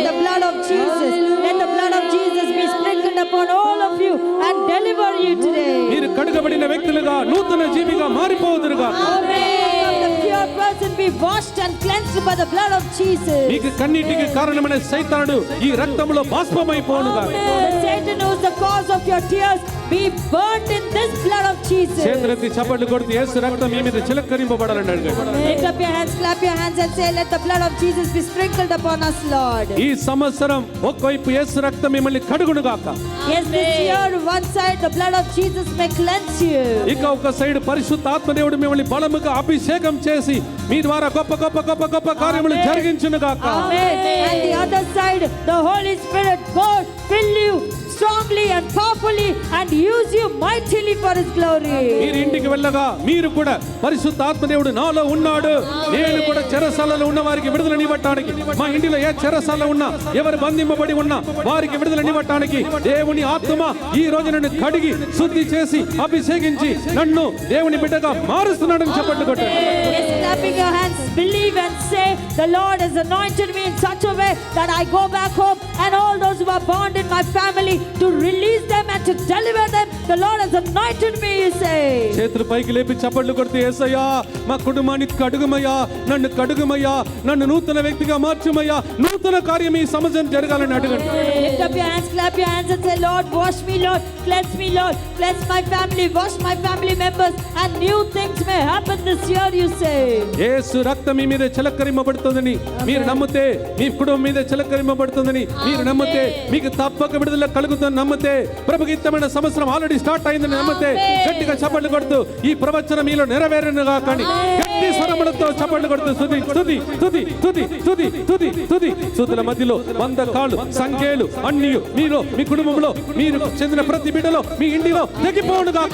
The blood of Jesus, let the blood of Jesus be sprinkled upon all of you and deliver you today. మీరు కడగబడిన వ్యక్తులుగా నూతన జీవిగా మారిపోదురు గాక. The pure person be washed and cleansed by the blood of Jesus. మీకు కన్నీటికి కారణమైన సైతానుడు ఈ రక్తంలో బాష్పమైపోవును గాక. Satan, who is the cause of your tears, be burnt in this blood of Jesus. చేతులెత్తి చప్పట్లు కొడుతూ యేసు రక్తం మీ మీద చిలకరింపబడాలని అడగండి. Lift up your hands, clap your hands and say, let the blood of Jesus be sprinkled upon us, Lord. ఈ సంవత్సరం ఒకవైపు యేసు రక్తం మిమ్మల్ని కడుగును గాక. Yes, this year, one side, the blood of Jesus may cleanse you. ఇక ఒక side పరిశుద్ధ ఆత్మదేవుడు మిమ్మల్ని బలముగా అభిషేకం చేసి మీ ద్వారా గొప్ప గొప్ప గొప్ప గొప్ప కార్యములు జరిగించును గాక. Amen. And the other side, the Holy Spirit, God, fill you strongly and powerfully and use you mightily for His glory. మీరు ఇంటికి వెళ్ళగా మీరు కూడా పరిశుద్ధ ఆత్మదేవుడు నాలో ఉన్నాడు, నేను కూడా చెరసాలలో ఉన్న వారికి విడుదలనివ్వటానికి, మా ఇంటిలో ఏ చెరసాల ఉన్నా ఎవరు బంధింపబడి ఉన్నా వారికి విడుదలనివ్వటానికి దేవుని ఆత్మ ఈ రోజు నన్ను కడిగి శుద్ధి చేసి అభిషేకించి నన్ను దేవుని బిడ్డగా మారుస్తున్నాడని చెప్పండి కొట్టండి. Yes, clapping your hands, believe and say, the Lord has anointed me in such a way that I go back home and all those who are bound in my family, to release them and to deliver them. The Lord has anointed me, you say. చేతులు పైకి లేపి చప్పట్లు కొడుతూ యేసయ్యా మా కుటుంబాన్ని కడుగుమయ్యా, నన్ను కడుగుమయ్యా, నన్ను నూతన వ్యక్తిగా మార్చుమయ్యా, నూతన కార్యం ఈ సంవత్సరం జరగాలని అడగండి. Lift up your hands, clap your hands and say, Lord, wash me, Lord, cleanse me, Lord, cleanse my family, wash my family members, and new things may happen this year, you say. యేసు రక్తం మీ మీద చిలకరింపబడుతుందని మీరు నమ్మితే, మీ కుటుంబం మీద చిలకరింపబడుతుందని మీరు నమ్మితే, మీకు తప్పక విడుదల కలుగుతుందని నమ్మితే, ప్రభుగిత్తమైన సంవత్సరం ఆల్రెడీ స్టార్ట్ అయిందని నమ్మితే గట్టిగా చప్పట్లు కొడుతూ ఈ ప్రవచనం మీలో నెరవేరునుగా కానీ గట్టి స్వరములతో చప్పట్లు కొడుతూ స్తుతి స్తుతి స్తుతి స్తుతి స్తుతి స్తుతి స్తుతి స్తుతుల మధ్యలో 100 కాళ్ళు సంఖ్యలు అన్ని మీలో మీ కుటుంబంలో మీరు చెందిన ప్రతి బిడ్డలో మీ ఇంటిలో తెగిపోవునుగా.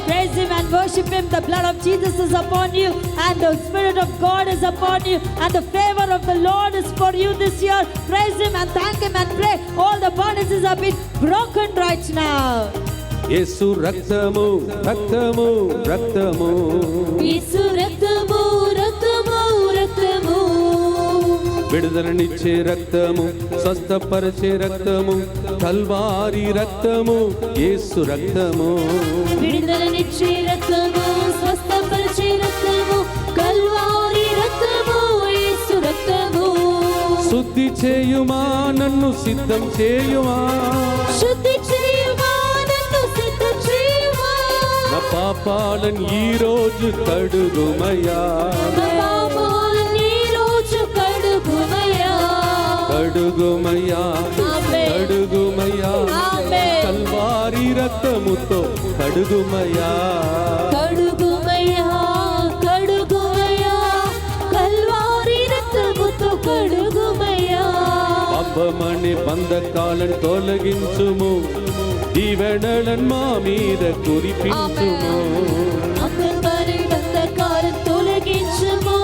Praise Him and worship Him. The blood of Jesus is upon you and the Spirit of God is upon you and the favor of the Lord is for you this year. Praise Him and thank Him and pray. All the bondages have been broken right now. యేసు రక్తము రక్తము రక్తము, యేసు రక్తము రక్తము రక్తము, విడుదలనిచ్చే రక్తము, స్వస్థపరిచే రక్తము, కల్వారి రక్తము, యేసు రక్తము. విడుదలనిచ్చే రక్తము, స్వస్థపరిచే రక్తము, కల్వారి రక్తము, యేసు రక్తము. శుద్ధి చేయుమా నన్ను సిద్ధం చేయుమా, శుద్ధి చేయుమా నన్ను సిద్ధం చేయుమా, నా పాపాలను ఈ రోజు కడుగుమయ్యా, నా పాపాలను ఈ రోజు కడుగుమయ్యా, కడుగుమయ్యా ఆమేన్. కడుగుమయ్యా, ఆమేన్. కల్వారి రక్తముతో కడుగుమయ్యా, కడుగుమయ్యా కడుగుమయ్యా, కల్వారి రక్తముతో కడుగుమయ్యా. పాపమనే బంధకాలను తొలగించుము, దీవెనలను మా మీద కురిపించుము. అపమరి బంధకాలను తొలగించుము,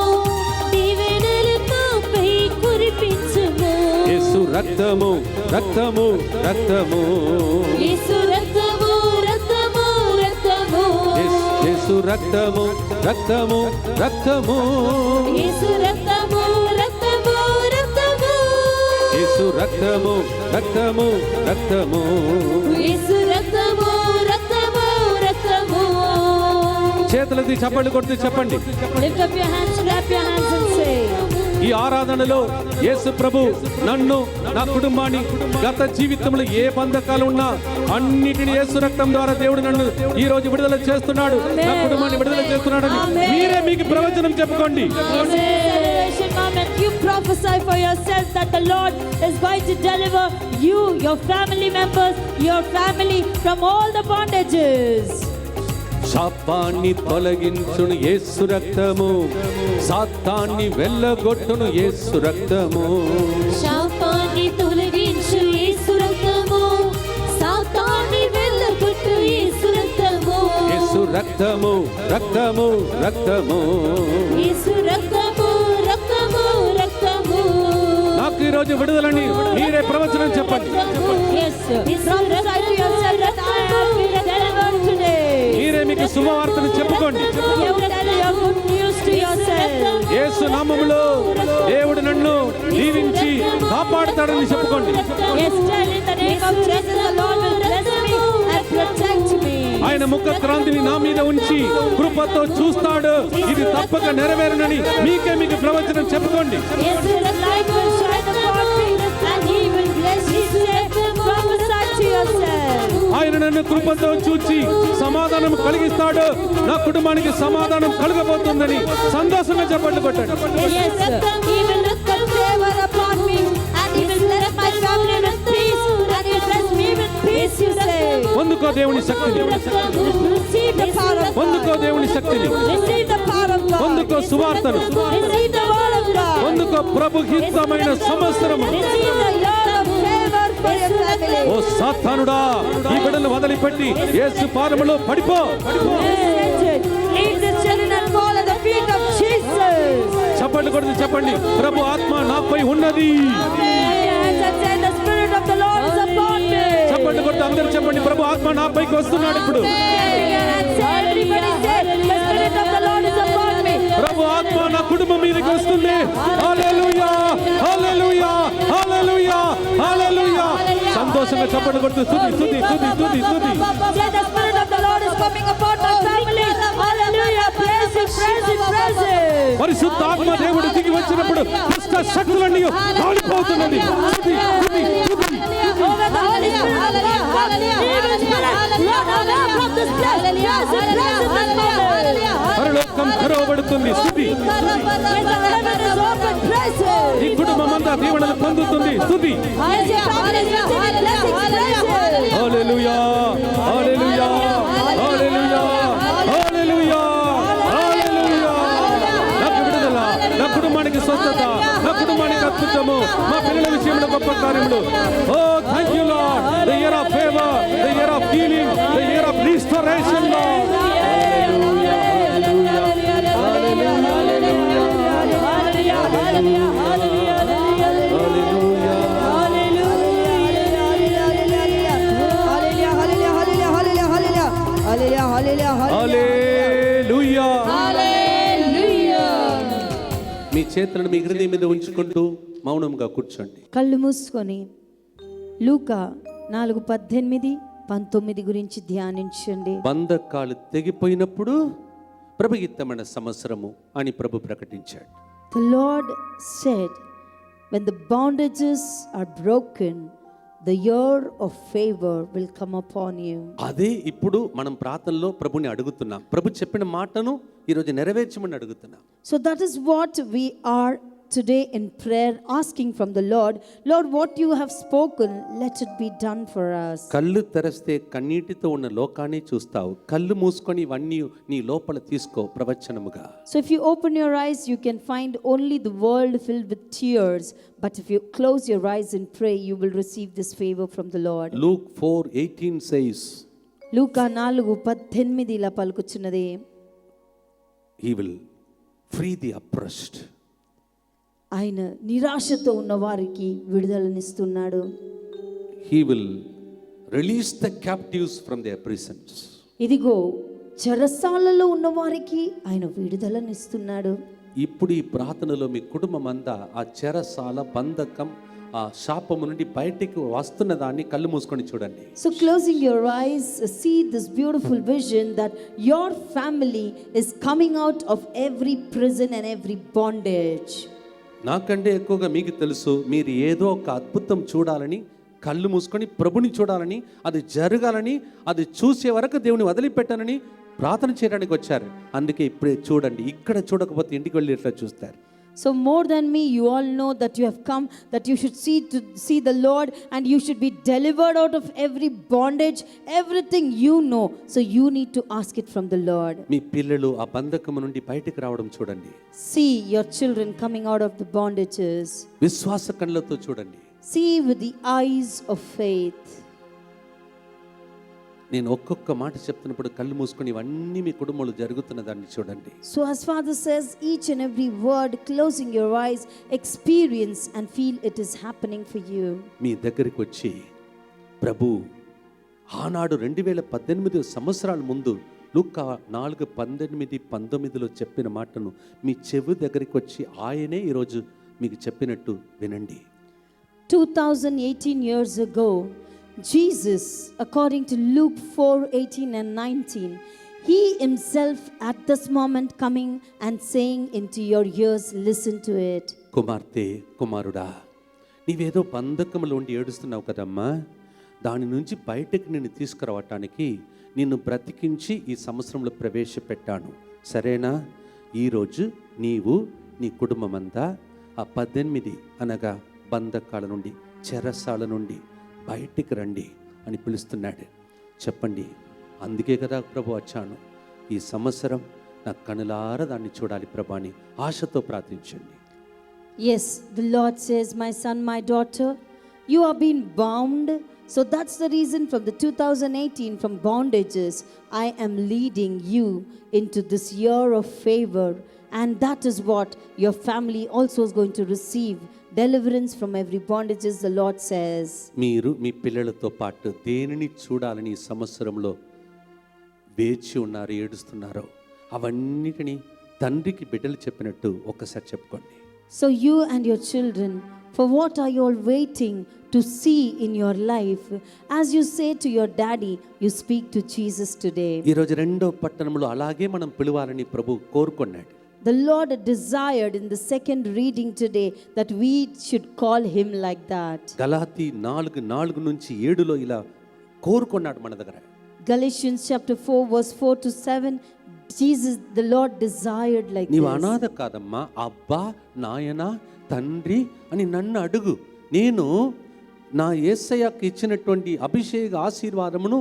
దీవెనలు నాపై కురిపించుము. యేసు రక్తము రక్తము రక్తము, యేసు రక్తము రక్తము రక్తము, యేసు రక్తము రక్తము రక్తము, యేసు రక్తము రక్తము రక్తము, యేసు రక్తము రక్తము రక్తము. యేసు రక్తము రక్తము రక్తము. చేతులది చప్పట్లు కొడుతూ చెప్పండి. Lift up your hands, clap your hands and say, ఈ ఆరాధనలో యేసు ప్రభు నన్ను నా కుటుంబాన్ని గత జీవితంలో ఏ బంధకాలు ఉన్నా అన్నిటిని యేసు రక్తం ద్వారా దేవుడు నన్ను ఈ రోజు విడుదల చేస్తున్నాడు, నా కుటుంబాన్ని విడుదల చేస్తున్నాడని మీరే మీకు ప్రవచనం చెప్పుకోండి. Celebration moment, you prophesy for yourself that the Lord is going to deliver you, your family members, your family from all the bondages. శాపాన్ని తొలగించును యేసు రక్తము, సాతాన్ని వెళ్ళగొట్టును యేసు రక్తము, శాపాన్ని తొలగించు యేసు రక్తము, సాతాన్ని వెళ్ళగొట్టు యేసు రక్తము, యేసు రక్తము రక్తము రక్తము. యేసు రక్తము రక్తము రక్తము. నాకు ఈ రోజు విడుదలని మీరే ప్రవచనం చెప్పండి. Yes, prophesy to yourself that I have been delivered today. మీరే మీకు శుభవార్తను చెప్పుకోండి. You tell your good news to yourself. యేసు నామములో దేవుడు నన్ను దీవించి కాపాడుతాడని చెప్పుకోండి. Yes, tell in the name of Jesus, the Lord will bless me and protect me. ఆయన ముఖ క్రాంతిని నా మీద ఉంచి కృపతో చూస్తాడు, ఇది తప్పక నెరవేరునని మీకే మీకు ప్రవచనం చెప్పుకోండి. Yes, His light will shine upon me and He will bless Yes, he said, prophesy to yourself. ఆయన నన్ను కృపతో చూచి సమాధానం కలిగిస్తాడు, నా కుటుంబానికి సమాధానం కలగబోతుందని సంతోషంగా చెప్పండి కొట్టండి. Yes, he will look with favor upon me, and he will bless my family with peace, and he will bless me with peace, you say. పొందుకో దేవుని శక్తిని, Receive the power of God. పొందుకో దేవుని శక్తిని, Receive the power of God. పొందుకో సువార్తను, Receive the word of God. పొందుకో ప్రభు హితమైన సంవత్సరము. Receive the year of favor for your family. ఓ సాతానుడా, ఈ బిడ్డలు వదిలిపెట్టి యేసు పాదములో పడిపో. Leave the children and fall at the feet of Jesus. చెప్పండి కొడుకు, చెప్పండి, ప్రభు ఆత్మ నాపై ఉన్నది. The Spirit of the Lord is upon me. చెప్పండి కొడుకు, అందరూ చెప్పండి, ప్రభు ఆత్మ నాపైకి వస్తున్నాడు ఇప్పుడు. Everybody say, the Spirit of the Lord is upon me. ప్రభు ఆత్మ నా కుటుంబం మీదకి వస్తుంది. హల్లెలూయా, హల్లెలూయా, హల్లెలూయా, హల్లెలూయా. సంతోషంగా చెప్పండి కొడుకు, స్తుతి స్తుతి స్తుతి స్తుతి స్తుతి. Say, the Spirit of the Lord is coming upon my family. Hallelujah. Praise Him, praise Him, praise Him. పరిశుద్ధాత్మ దేవుడు దిగి వచ్చినప్పుడు దుష్ట శక్తులన్నీ కాలిపోతున్నది. స్తుతి స్తుతి స్తుతి. Over the Holy Spirit, hallelujah, hallelujah, evil spirit, run away from this place. Praise Him, praise Him, hallelujah. పరలోకం తెరవబడుతుంది. స్తుతి. Yes, the heaven is open, praise Him. ఈ కుటుంబం అంతా దీవెనలు పొందుతుంది. స్తుతి. Yes, your family is receiving blessings, praise Him. Hallelujah, hallelujah, hallelujah, hallelujah, హల్లెలూయా. నాకు విడుదల, నా కుటుంబానికి స్వస్థత, నా కుటుంబానికి అద్భుతము, మా పిల్లల విషయంలో గొప్ప కార్యములు. Oh thank you Lord, the year of favour, the year of healing, the year of restoration Lord. Hallelujah, hallelujah, hallelujah, hallelujah. మీ చేతులను మీ హృదయం మీద ఉంచుకుంటూ మౌనంగా కూర్చోండి. కళ్ళు మూసుకొని లూకా 4:18-19 గురించి ధ్యానించండి. బంధకాలు తెగిపోయినప్పుడు ప్రభుహితమైన సంవత్సరము అని ప్రభు ప్రకటించాడు. The Lord said, when the bondages are broken, the year of favor will come upon you. అదే ఇప్పుడు మనం ప్రార్థనలో ప్రభుని అడుగుతున్నాం. ప్రభు చెప్పిన మాటను ఈరోజు నెరవేర్చమని అడుగుతున్నాం. So that is what we are today in prayer, asking from the Lord, Lord, what you have spoken, let it be done for us. కళ్ళు తెరిస్తే కన్నీటితో ఉన్న లోకాన్ని చూస్తావు. కళ్ళు మూసుకొని ఇవన్నీ నీ లోపల తీసుకో ప్రవచనముగా. So if you open your eyes, you can find only the world filled with tears, but if you close your eyes and pray, you will receive this favor from the Lord. Luke 4:18 says, లూకా 4:18 ఇలా పలుకుచున్నది, he will free the oppressed. ఆయన నిరాశతో ఉన్న వారికి విడుదలనిస్తున్నాడు. He will release the captives from their prisons. ఇదిగో చెరసాలలో ఉన్న వారికి ఆయన విడుదలనిస్తున్నాడు. ఇప్పుడు ఈ ప్రార్థనలో మీ కుటుంబం అంతా ఆ చెరసాల బంధకం ఆ శాపము నుండి బయటికి వస్తున్న దాన్ని కళ్ళు మూసుకొని చూడండి. So closing your eyes, see this beautiful vision that your family is coming out of every prison and every bondage. నాకంటే ఎక్కువగా మీకు తెలుసు, మీరు ఏదో ఒక అద్భుతం చూడాలని, కళ్ళు మూసుకొని ప్రభుని చూడాలని, అది జరగాలని, అది చూసే వరకు దేవుని వదిలిపెట్టాలని ప్రార్థన చేయడానికి వచ్చారు. అందుకే ఇప్పుడే చూడండి. ఇక్కడ చూడకపోతే ఇంటికి వెళ్ళి ఎట్లా చూస్తారు? So more than me, you all know that you have come, that you should see the Lord, and you should be delivered out of every bondage, everything you know. So you need to ask it from the Lord. మీ పిల్లలు ఆ బంధకము నుండి బయటికి రావడం చూడండి. See your children coming out of the bondages. విశ్వాస కళ్ళతో చూడండి. See with the eyes of faith. నేను ఒక్కొక్క మాట చెప్తున్నప్పుడు కళ్ళు మూసుకొని ఇవన్నీ మీ కుటుంబంలో జరుగుతున్న దాన్ని చూడండి. So as Father says, each and every word, closing your eyes, experience and feel it is happening for you. మీ దగ్గరికి వచ్చి ప్రభు ఆనాడు 2018 సంవత్సరాల ముందు లూకా 4:18-19 చెప్పిన మాటను మీ చెవి దగ్గరికి వచ్చి ఆయనే ఈరోజు మీకు చెప్పినట్టు వినండి. 2018 years ago, Jesus, according to Luke 4:18-19, He Himself at this moment coming and saying into your ears, listen to it. కుమార్తె కుమారుడా, నీవేదో బంధకములో ఉండి ఏడుస్తున్నావు కదమ్మా, దాని నుంచి బయటకు నిన్ను తీసుకురావటానికి నిన్ను బ్రతికించి ఈ సంవత్సరంలో ప్రవేశపెట్టాను, సరేనా? ఈరోజు నీవు నీ కుటుంబమంతా ఆ 18 అనగా బంధకాల నుండి, చెరసాల నుండి బయటికి రండి అని పిలుస్తున్నాడు. చెప్పండి, అందుకే కదా ప్రభు వచ్చాను, ఈ సంవత్సరం నా కనులారా దాన్ని చూడాలి ప్రభు అని ఆశతో ప్రార్థించండి. Yes, the Lord says, my son, my daughter, you are being bound. So that's the reason from the 2018, from bondages, I am leading you into this year of favor. And that is what your family also is going to receive. Deliverance from every bondages, the Lord says. మీరు మీ పిల్లలతో పాటు దేనిని చూడాలని ఈ సంవత్సరంలో వేచి ఉన్నారు, ఏడుస్తున్నారో అవన్నిటినీ తండ్రికి బిడ్డలు చెప్పినట్టు ఒక్కసారి చెప్పుకోండి. So you and your children, for what are you all waiting to see in your life? As you say to your daddy, you speak to Jesus today. ఈరోజు 2వ పట్టణంలో అలాగే మనం పిలవాలని ప్రభు కోరుకున్నాడు. The Lord desired in the second reading today that we should call him like that. గలాతీ 4:4 నుంచి 7లో ఇలా కోరుకున్నాడు మన దగ్గర. Galatians chapter 4 verse 4 to 7, Jesus, the Lord desired like నీవు this. అనాథ కాదమ్మా, అబ్బా, నాయన, తండ్రి అని నన్ను అడుగు, నేను నా యేసయ్యకి ఇచ్చినటువంటి అభిషేక ఆశీర్వాదమును,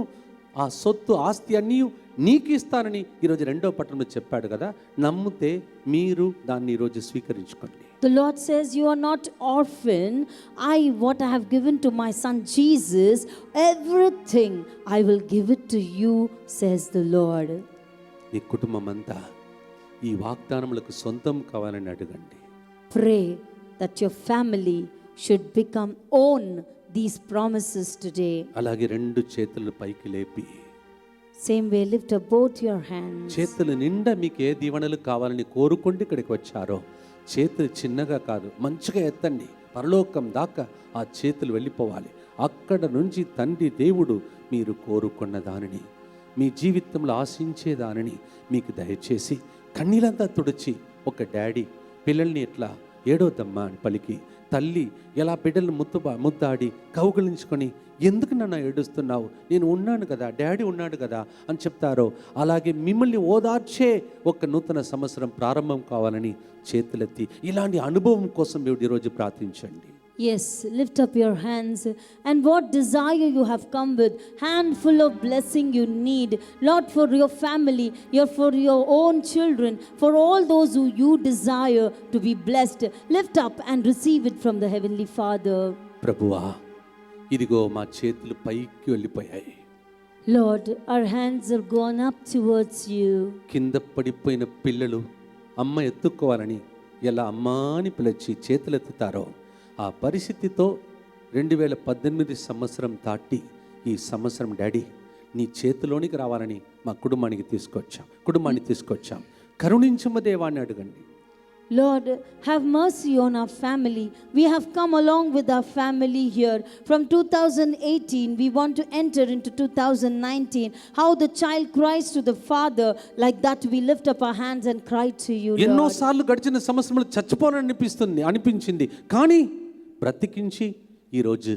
ఆ సొత్తు ఆస్తి అన్నీ నీకు ఇస్తానని ఈరోజు 2వ పట్టణంలో చెప్పాడు కదా. నమ్మితే మీరు దాన్ని ఈరోజు స్వీకరించుకోండి. The Lord says, you are not orphan. What I have given to my son Jesus, everything I will give it to you, says the Lord. నీ కుటుంబం అంతా ఈ వాగ్దానములకు సొంతం కావాలని అడగండి. Pray that your family should become own these promises today. అలాగే 2 చేతులు పైకి లేపి, Same way, lift up both your hands. చేతులు నిండా మీకు ఏ దీవెనలు కావాలని కోరుకుంటూ ఇక్కడికి వచ్చారో, చేతులు చిన్నగా కాదు, మంచిగా ఎత్తండి. పరలోకం దాకా ఆ చేతులు వెళ్ళిపోవాలి. అక్కడ నుంచి తండ్రి దేవుడు మీరు కోరుకున్న దానిని, మీ జీవితంలో ఆశించే దానిని మీకు దయచేసి కన్నీలంతా తుడిచి, ఒక డాడీ పిల్లల్ని ఎట్లా ఏడవద్దమ్మా అని పలికి, తల్లి ఎలా బిడ్డలను ముద్దాడి కౌగిలించుకొని, ఎందుకు నన్ను ఏడుస్తున్నావు, నేను ఉన్నాను కదా, డాడీ ఉన్నాడు కదా అని చెప్తారో, అలాగే మిమ్మల్ని ఓదార్చే ఒక నూతన సంవత్సరం ప్రారంభం కావాలని చేతులెత్తి ఇలాంటి అనుభవం కోసం మీరు ఈరోజు ప్రార్థించండి. Yes, lift up your hands, and what desire you have come with, handful of blessing you need, Lord, for your family, for your own children, for all those who you desire to be blessed, lift up and receive it from the Heavenly Father. ప్రభువా, ఇదిగో మా చేతులు పైకి వెళ్ళిపోయాయి. Lord, our hands are gone up towards you. కింద పడిపోయిన పిల్లలు అమ్మ ఎత్తుకోవాలని ఎలా అమ్మా అని పిలిచి చేతులెత్తుతారో, ఆ పరిస్థితితో 2018 సంవత్సరం దాటి ఈ సంవత్సరం డాడీ నీ చేతిలోనికి రావాలని మా కుటుంబాన్ని తీసుకొచ్చాం. కరుణించమ దేవాన్ని అడగండి. Lord, have mercy on our family. We have come along with our family here. From 2018, we want to enter into 2019. How the child cries to the father, like that we lift up our hands and cry to you, Lord. ఎన్నోసార్లు గడిచిన సంవత్సరంలో చచ్చిపోవాలని అనిపించింది, కానీ బ్రతికించి ఈరోజు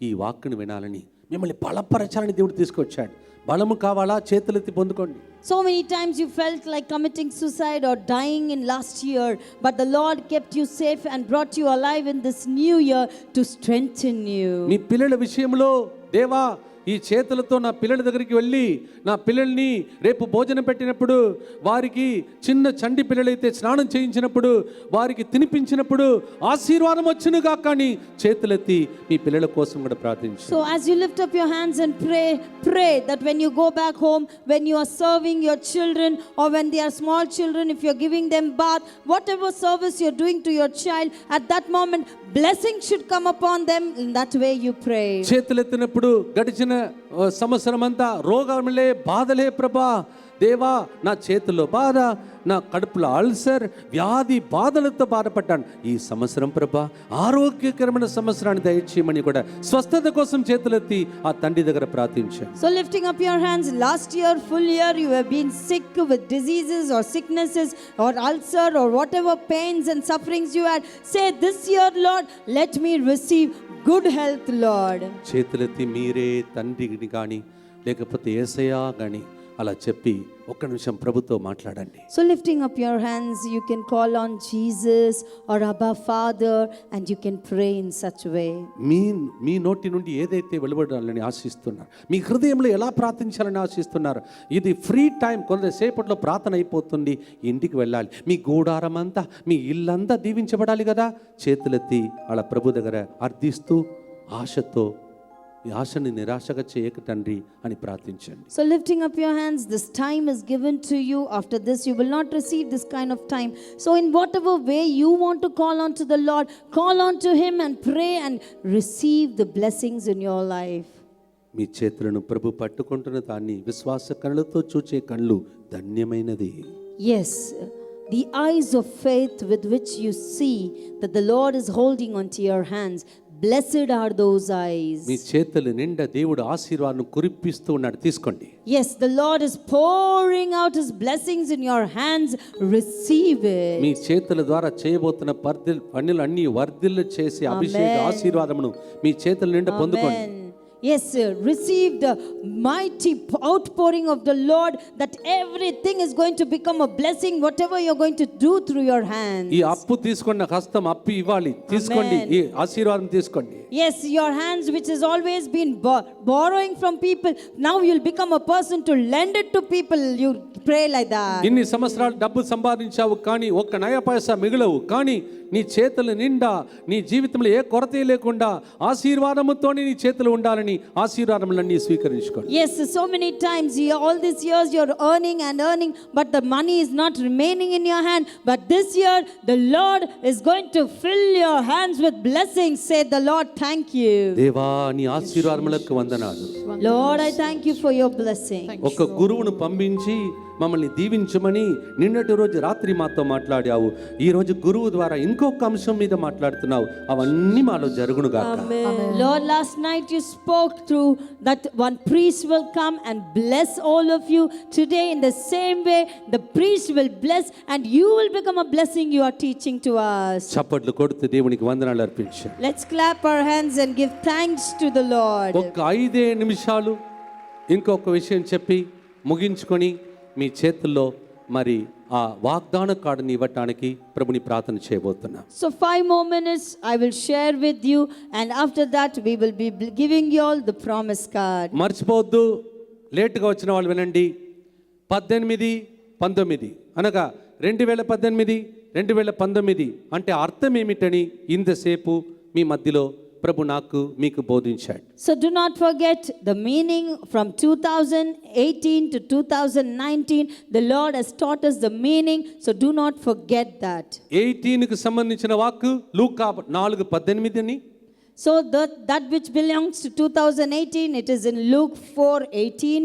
ఈ వాక్కును వినాలని, మిమ్మల్ని బలపరచాలని దేవుడు తీసుకొచ్చాడు. బలము కావాలా? చేతులెత్తి పొందుకోండి. So many times you felt like committing suicide or dying in last year, but the Lord kept you safe and brought you alive in this new year to strengthen you. మీ పిల్లల విషయంలో దేవా, ఈ చేతులతో నా పిల్లల దగ్గరికి వెళ్ళి, నా పిల్లల్ని రేపు భోజనం పెట్టినప్పుడు, వారికి చిన్న చంటి పిల్లలైతే స్నానం చేయించినప్పుడు, వారికి తినిపించినప్పుడు ఆశీర్వాదం వచ్చును గాక అని చేతులెత్తి మీ పిల్లల కోసం కూడా ప్రార్థించు. So as you lift up your hands and pray that when you go back home, when you are serving your children, or when they are small children, if you're giving them bath, whatever service you're doing to your child, at that moment blessing should come upon them. In that way you pray. చేతులెత్తినప్పుడు గడిచిన సంవత్సరం అంతా రోగములే, బాధలే ప్రభా, దేవా నా చేతుల్లో బాధ, నా కడుపులో అల్సర్, వ్యాధి బాధలతో బాధపడ్డాను. ఈ సంవత్సరం ప్రభా ఆరోగ్యకరమైన సంవత్సరాన్ని దయచేయమని కూడా స్వస్థత కోసం చేతులెత్తి ఆ తండ్రి దగ్గర ప్రార్థించాను. So lifting up your hands, last year, full year, you have been sick with diseases or sicknesses or ulcer or whatever pains and sufferings you had. Say, this year, Lord, let me receive good health, Lord. చేతులెత్తి మీరే తండ్రిని కానీ లేకపోతే యేసయ్యా కానీ అలా చెప్పి ఒక్క నిమిషం ప్రభుతో మాట్లాడండి. So lifting up your hands, you can call on Jesus or Abba Father and you can pray in such a way. మీ నోటి నుండి ఏదైతే వెలువడాలని ఆశిస్తున్నారు, మీ హృదయంలో ఎలా ప్రార్థించాలని ఆశిస్తున్నారు, ఇది ఫ్రీ టైం. కొంతసేపట్లో ప్రార్థన అయిపోతుంది, ఇంటికి వెళ్ళాలి. మీ గూడారం అంతా, మీ ఇల్లంతా దీవించబడాలి కదా. చేతులెత్తి అలా ప్రభు దగ్గర అర్థిస్తూ ఆశతో, ఈ ఆశని నిరాశగా చేయక తండ్రి అని ప్రార్థించండి. So lifting up your hands, this time is given to you. After this you will not receive this kind of time. So in whatever way you want to call on to the Lord, call on to Him and pray and receive the blessings in your life. మీ చేతులను ప్రభు పట్టుకుంటున్న దాన్ని విశ్వాస కళ్ళతో చూచే కళ్ళు ధన్యమైనది. Yes, the eyes of faith with which you see that the Lord is holding onto your hands, blessed are those eyes. మీ చేతుల నిండా దేవుడు ఆశీర్వాదం కురిపిస్తూ ఉన్నాడు, తీసుకోండి. Yes, the Lord is pouring out His blessings in your hands, receive it. మీ చేతుల ద్వారా చేయబోతున్న పనులు అన్ని వర్ధిల్లు చేసి అభిషేక ఆశీర్వాదమును మీ చేతుల నిండా పొందుకోండి. Amen. Yes, sir. Receive the mighty outpouring of the Lord, that everything is going to become a blessing, whatever you're going to do through your hands. ఈ అప్పు తీసుకున్న హస్తం అప్పు ఇవ్వాలి, తీసుకోండి. ఈ ఆశీర్వాదం తీసుకోండి. Yes, your hands which has always been borrowing from people, now you'll become a person to lend it to people. You pray like that. ఇన్ని సంవత్సరాలు డబ్బు సంపాదించావు కానీ ఒక్క నయా పైసా మిగలవు, కానీ నీ చేతుల నిండా నీ జీవితంలో ఏ కొరత లేకుండా ఆశీర్వాదముతోనే నీ చేతులు ఉండాలని ఆశీర్వాదములన్నీ స్వీకరించుకోండి. Yes, so many times all these years you're earning and earning, but the money is not remaining in your hand. But this year the Lord is going to fill your hands with blessings. Say the Lord, thank you. దేవా నీ ఆశీర్వాదములకు వందనాలు. Lord, I thank you for your blessing. ఒక గురువును పంపించి మమ్మల్ని దీవించమని నిన్నటి రోజు రాత్రి మాతో మాట్లాడావు. ఈ రోజు గురువు ద్వారా ఇంకొక అంశం మీద మాట్లాడుతున్నావు. అవన్నీ మాలో జరుగును గాక. Lord, last night you spoke through that one priest will come and bless all of you. Today in the same way the priest will bless and you will become a blessing. You are teaching to us. చప్పట్లు కొడుతూ దేవునికి వందనాలు అర్పించు. Let's clap our hands and give thanks to the Lord. ఒక్క 5 నిమిషాలు ఇంకొక విషయం చెప్పి ముగించుకొని మీ చేతుల్లో మరి ఆ వాగ్దాన కార్డుని ఇవ్వటానికి ప్రభుని ప్రార్థన చేయబోతున్నా. So 5 more minutes I will share with you, and after that we will be giving you all the promise card. మర్చిపోవద్దు, లేటుగా వచ్చిన వాళ్ళు వినండి. 18, 19 అనగా 2018, 2019 అంటే అర్థం ఏమిటని ఇంతసేపు మీ మధ్యలో ప్రభు నాకు మీకు బోధించాడు. So do not forget the meaning from 2018 to 2019. The Lord has taught us the meaning, so do not forget that. 18 కి సంబంధించిన వాక్కు లూకా 4:18 అని. So that which belongs to 2018, it is in Luke 4:18.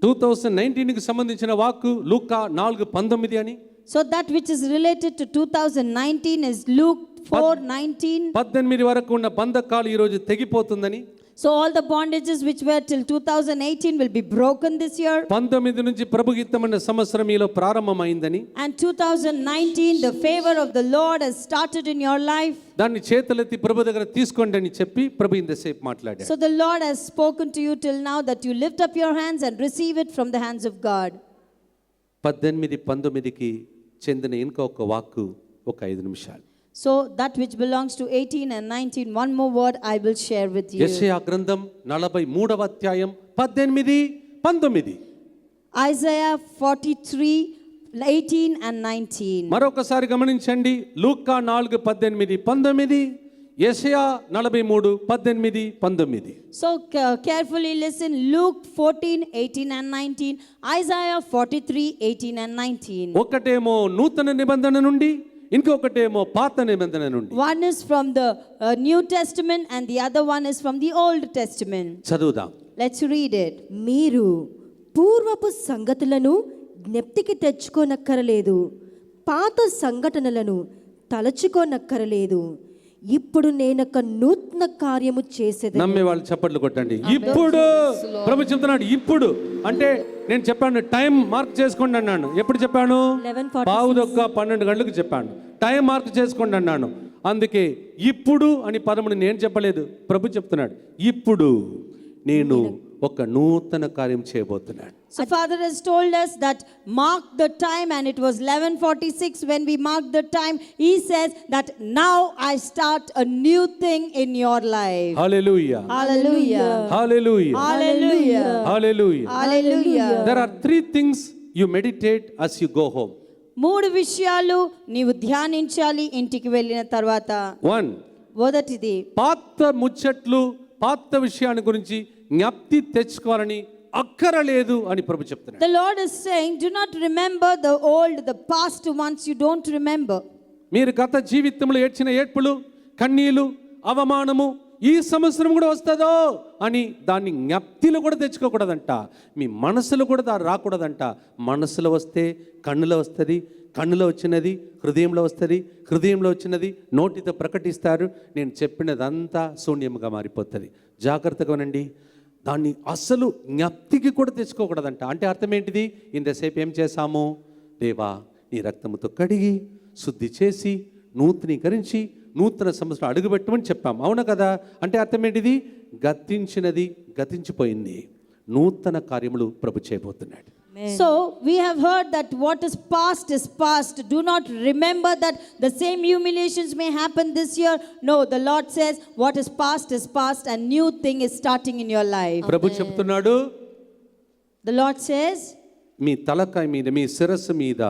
2019 కి సంబంధించిన వాక్కు లూకా 4:19 అని. So that which is related to 2019 is Luke 4:19. 18 వరకు ఉన్న బంధకాలు ఈ రోజు తెగిపోతుందని. So all the bondages which were till 2018 will be broken this year. 19 నుంచి ప్రభుహితమైన సంవత్సరం మీలో ప్రారంభమైందని. And 2019 the favor of the Lord has started in your life. దాన్ని చేతులెత్తి ప్రభు దగ్గర తీసుకోండి అని చెప్పి ప్రభు ఇంతసేపు మాట్లాడాడు. So the Lord has spoken to you till now that you lift up your hands and receive it from the hands of God. 18, 19కి చెందిన ఇంకొక వాక్కు ఒక 5 నిమిషాలు. So that which belongs to 18 and 19, one more word I will share with you. యెషయా గ్రంథం 43వ అధ్యాయం 18, 19. Isaiah 43, 18 and 19. మరొకసారి గమనించండి. లూకా 4:18, 19. యెషయా 43, 18, 19. So carefully listen. Luke 14, 18 and 19. Isaiah 43, 18 and 19. ఒకటేమో నూతన నిబంధన నుండి, ఇంకొకటేమో పాత నిబంధన నుండి. One is from the New Testament and the other one is from the Old Testament. చదువుదాం. Let's read it. మీరు పూర్వపు సంగతులను జ్ఞప్తికి తెచ్చుకోనక్కరలేదు, పాత సంఘటనలను తలచుకోనక్కరలేదు. ఇప్పుడు నేనొక నూతన కార్యము చేసేది. నమ్మే వాళ్ళు చప్పట్లు కొట్టండి. ఇప్పుడు ప్రభు చెప్తున్నాడు. ఇప్పుడు అంటే నేను చెప్పాను టైం మార్క్ చేసుకోండి అన్నాను. ఎప్పుడు చెప్పాను? 11:12 గంటలకు చెప్పాను. టైం మార్క్ చేసుకోండి అన్నాను. అందుకే ఇప్పుడు అని పదముని నేను చెప్పలేదు, ప్రభు చెప్తున్నాడు. ఇప్పుడు నేను ఒక నూతన కార్యం చేయబోతున్నాను. So Father has told us that mark the time, and it was 11:46 when we marked the time. He says that now I start a new thing in your life. Hallelujah. Hallelujah. Hallelujah. Hallelujah. Hallelujah. Hallelujah. There are 3 things you meditate as you go home. 3 విషయాలు నీవు ధ్యానించాలి ఇంటికి వెళ్ళిన తర్వాత. 1. మొదటిది, పాత ముచ్చట్లు, పాత విషయాన్ని గురించి జ్ఞప్తి తెచ్చుకోవాలని అక్కరలేదు అని ప్రభు చెప్తున్నాడు. the Lord is saying, do not remember the old, the past ones you don't remember. మీరు గత జీవితంలో ఏడ్చిన ఏడ్పులు, కన్నీలు, అవమానము ఈ సంవత్సరం కూడా వస్తుందో అని దాన్ని జ్ఞప్తిలో కూడా తెచ్చుకోకూడదంట. మీ మనసులో కూడా దాన్ని రాకూడదంట. మనసులో వస్తే కన్నులో వస్తుంది, కన్నులో వచ్చినది హృదయంలో వస్తుంది, హృదయంలో వచ్చినది నోటితో ప్రకటిస్తారు. నేను చెప్పినదంతా శూన్యముగా మారిపోతుంది. జాగ్రత్తగా వినండి. దాన్ని అస్సలు జ్ఞప్తికి కూడా తెచ్చుకోకూడదంట. అంటే అర్థం ఏంటిది? ఇంతసేపు ఏం చేశాము? దేవా నీ రక్తముతో కడిగి శుద్ధి చేసి నూతనీకరించి నూతన సంవత్సరం అడుగుపెట్టమని చెప్పాము, అవునా కదా? అంటే అర్థం ఏంటిది? గతించినది గతించిపోయింది, నూతన కార్యములు ప్రభు చేయబోతున్నాడు. So we have heard that what is past is past. Do not remember that the same humiliations may happen this year. No, the Lord says what is past and new thing is starting in your life. ప్రభు చెప్తున్నాడు, The Lord says, మీ తలకాయ మీద, మీ శిరస్సు మీద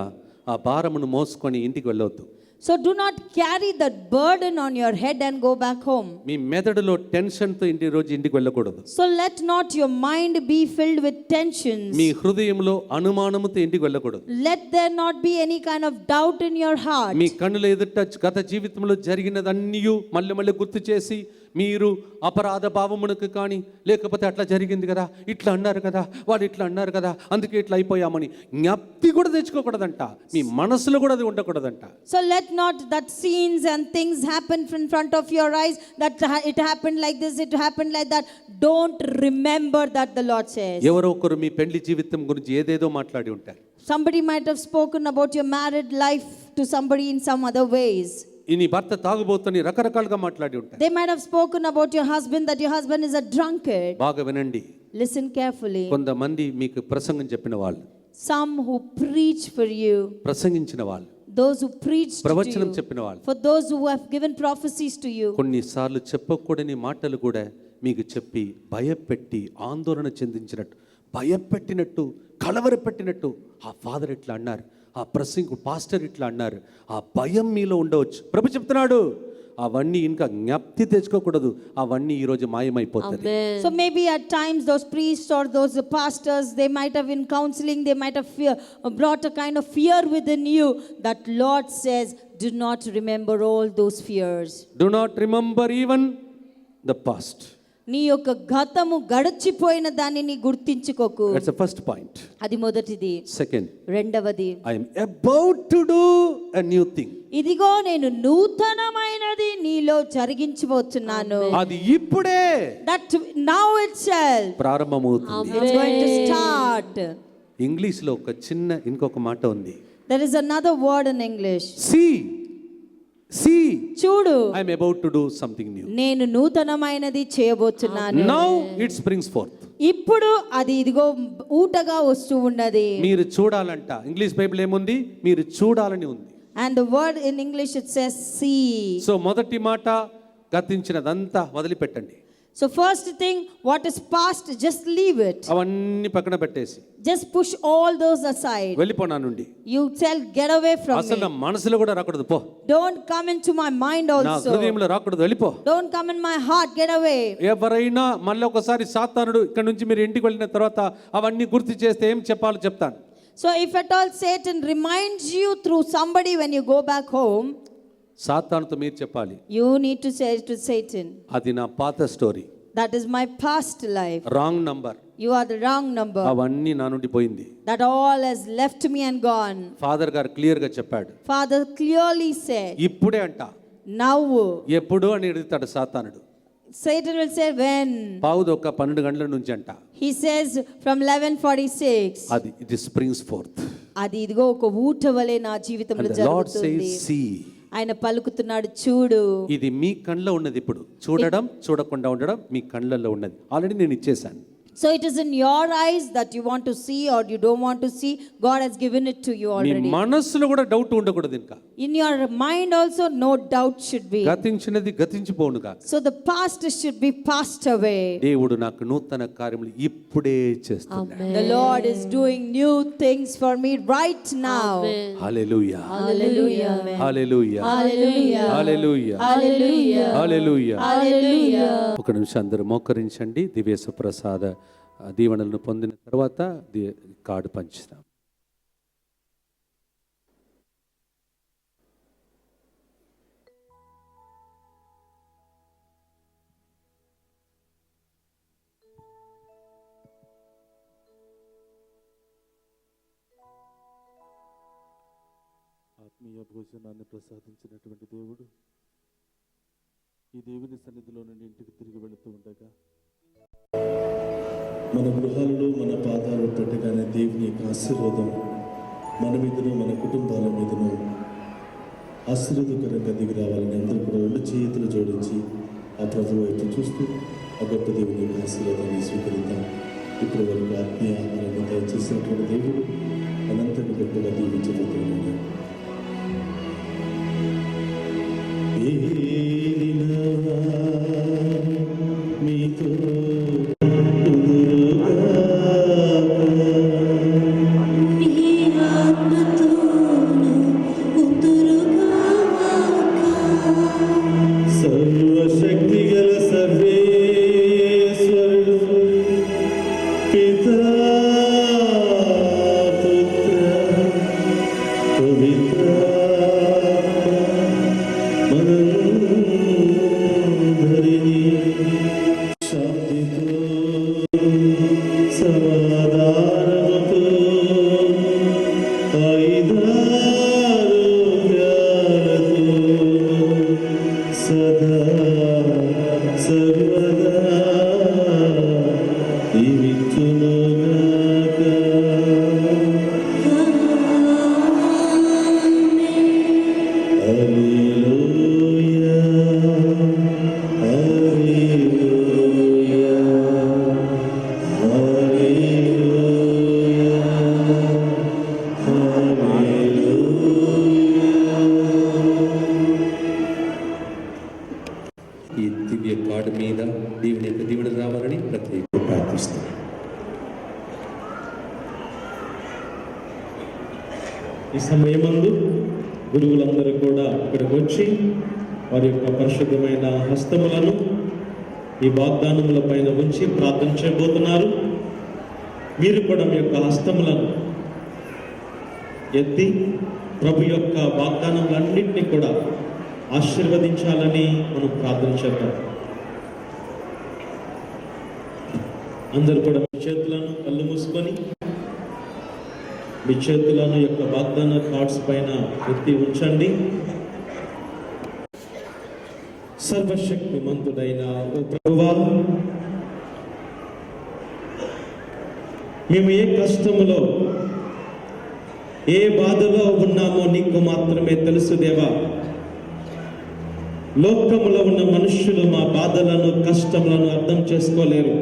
ఆ భారమును మోసుకొని ఇంటికి వెళ్ళొద్దు. so do not carry that burden on your head and go back home. మీ మెదడులో టెన్షన్తో ఇంటికి వెళ్ళకూడదు. So let not your mind be filled with tensions. మీ హృదయంలో అనుమానముతో ఇంటికి వెళ్ళకూడదు. Let there not be any kind of doubt in your heart. మీ కన్నుల ఎదుట గత జీవితంలో జరిగినదన్నీ మళ్ళీ గుర్తు చేసి మీరు అపరాధ భావమునకు కానీ, లేకపోతే అట్లా జరిగింది కదా, ఇట్లా అన్నారు కదా, వాడు ఇట్లా అన్నారు కదా, అందుకే ఇట్లా అయిపోయామని జ్ఞప్తి కూడా తెచ్చుకోకూడదంట. మీ మనసులో కూడా అది ఉండకూడదంట. So let not that scenes and things happen in front of your eyes, that it happened like this, it happened like that. Don't remember that, the Lord says. ఎవరో ఒకరు మీ పెళ్లి జీవితం గురించి ఏదేదో మాట్లాడి ఉంటారు. Somebody might have spoken about your married life to somebody in some other ways. నీ భర్త తాగుబోతని రకరకాలుగా మాట్లాడి ఉంటారు. They might have spoken about your husband, that your husband is a drunkard. బాగా వినండి. Listen carefully. కొంతమంది మీకు ప్రసంగం చెప్పిన వాళ్ళు, Some who preach for you, ప్రసంగించిన వాళ్ళు, those who preach to ప్రవచనం you, చెప్పిన వాళ్ళు, for those who have given prophecies to you. కొన్నిసార్లు చెప్పకూడని మాటలు కూడా మీకు చెప్పి భయపెట్టి ఆందోళన చెందించినట్టు, భయపెట్టినట్టు, కలవరపెట్టినట్టు, ఆ ఫాదర్ ఇట్లా అన్నారు, ఆ పాస్టర్ ఇట్లా అన్నారు, ఆ భయం మీలో ఉండవచ్చు. ప్రభు చెప్తున్నాడు, అవన్నీ ఇంకా జ్ఞప్తి తెచ్చుకోకూడదు. అవన్నీ ఈరోజు మాయమైపోతుంది. So maybe at times those priests or those pastors, they might have in counseling, they might have brought a kind of fear within you. That Lord says, do not remember all those fears. Do not remember even the past. నీ యొక్క గతము గడిచిపోయిన దానిని గుర్తించుకోకు. That's the first point. అది మొదటిది. Second, రెండవది, I am about to do a new thing. ఇదిగో నేను నూతనమైనది నీలో జరిగించబోతున్నాను. అది ఇప్పుడే That now itself ప్రారంభమవుతుంది. it's going to start. ఇంగ్లీష్లో ఒక చిన్న ఇంకొక మాట ఉంది. There is another word in English. See, చూడు, I am about to do something new. నేను నూతనమైనది చేయబోతున్నాను. Now it springs forth. ఇప్పుడు అది ఇదిగో ఊటగా వస్తూ ఉన్నది. మీరు చూడాలంట. ఇంగ్లీష్ బైబిల్ ఏముంది? మీరు చూడాలని ఉంది. And the word in English it says see. So మొదటి మాట, గతించినదంతా వదిలిపెట్టండి. So first thing, what is past, just leave it. అవన్నీ పక్కన పెట్టేసి Just push all those aside. వెళ్ళిపోనా నుండి. You tell, get away from అసలు నా me. మనసులో కూడా రాకూడదు, పో. Don't come into my mind నా also. హృదయంలో రాకూడదు, వెళ్ళిపో. Don't come in my heart, get away. ఎవరైనా మళ్ళీ ఒకసారి సాతానుడు ఇక్కడ నుంచి మీరు ఇంటికి వెళ్ళిన తర్వాత అవన్నీ గుర్తు చేస్తే ఏం చెప్పాలో చెప్తాను. So if at all Satan reminds you through somebody when you go back home, సాతానుతో మీరు చెప్పాలి, you need to say to Satan, అది నా పాత story, that is my past life. Wrong number, You are the wrong number. అవన్నీ నా నుండి పోయింది. That all has left me and gone. Father గారు క్లియర్ గా చెప్పాడు. Father clearly said, ఇప్పుడే అంట. now. ఎప్పుడు అని అడుగుతాడు సాతానుడు. Satan will say when. పావుదొక్క 12 గంటల నుంచి అంట. He says from 11:46. అది ఇట్ స్ప్రింగ్స్ ఫోర్త్. అది ఇదిగో ఒక ఊటవలే నా జీవితంలో జరుగుతుంది. ఆయన పలుకుతున్నాడు, చూడు. ఇది మీ కళ్ళలో ఉన్నది. ఇప్పుడు చూడడం, చూడకుండా ఉండడం మీ కళ్ళల్లో ఉన్నది. ఆల్రెడీ నేను ఇచ్చేసాను. So it is in your eyes that you want to see or you don't want to see. God has given it to you already. మీ మనసులో కూడా డౌట్ ఉండకూడదు ఇంకా. In your mind also no doubt should be. గతించినది గతించిపోనుగా. So the past should be passed away. దేవుడు నాకు నూతన కార్యములు ఇప్పుడే చేస్తున్నాడు. The Lord is doing new things for me right now. Hallelujah. Hallelujah. Hallelujah. Hallelujah. Hallelujah. Hallelujah. Hallelujah. Hallelujah. ఒక నిమిషం అందరూ మోకరించండి. దివ్య ప్రసాద దీవెనలను పొందిన తర్వాత కార్డు పంచుతాం. ఆత్మీయ భోజనాన్ని ప్రసాదించినటువంటి దేవుడు ఈ దేవుని సన్నిధిలో నుండి ఇంటికి తిరిగి వెళుతూ ఉండగా మన గృహాలలో మన పాదాలు పెట్టగానే దేవుని యొక్క ఆశీర్వాదం మన మీదను మన కుటుంబాల మీదను ఆశీర్వాదకరంగా దిగి రావాలని అందరూ కూడా 2 చేతులు జోడించి ఆ ప్రభు వైపు చూస్తూ ఆ గొప్ప దేవుని యొక్క ఆశీర్వాదాన్ని స్వీకరిద్దాం. ఇప్పుడు వరకు ఆత్మీయ ఆహారాన్ని దయచేసినటువంటి దేవుడు అనంతని గొప్పగా దీవించబోతున్నాడు. మీతో సర్వశక్తి గల సర్వేశ్వరుడు పితా పుత్ర పవిత్రాత్మ మనందరినీ శాంతితో సమాధానముతో ఆయుధారోగ్యాలతో సదా సర్వదా దీవించునుగాక. హల్లెలూయా, హల్లెలూయా, హల్లెలూయా, ఈ దివ్య కార్డు మీద దేవుని యొక్క దీవెన రావాలని ప్రత్యేకంగా ప్రార్థిస్తాను. ఈ సమయమందు గురువులందరూ కూడా ఇక్కడికి వచ్చి వారి యొక్క పరిశుద్ధమైన హస్తములను ఈ వాగ్దానముల పైన ఉంచి ప్రార్థన చేయబోతున్నారు. మీరు కూడా మీ యొక్క హస్తములను ఎత్తి ప్రభు యొక్క వాగ్దానములన్నింటినీ కూడా ఆశీర్వదించాలని మనం ప్రార్థన చేద్దాం. అందరూ కూడా మీ చేతులను కళ్ళు మూసుకొని మీ చేతులను యొక్క వాగ్దాన కార్డ్స్ పైన ఎత్తి ఉంచండి. సర్వశక్తిమంతుడైన ఓ ప్రభువా, మేము ఏ కష్టములో ఏ బాధలో ఉన్నామో నీకు మాత్రమే తెలుసు దేవా. లోకములో ఉన్న మనుష్యులు మా బాధలను కష్టములను అర్థం చేసుకోలేరు.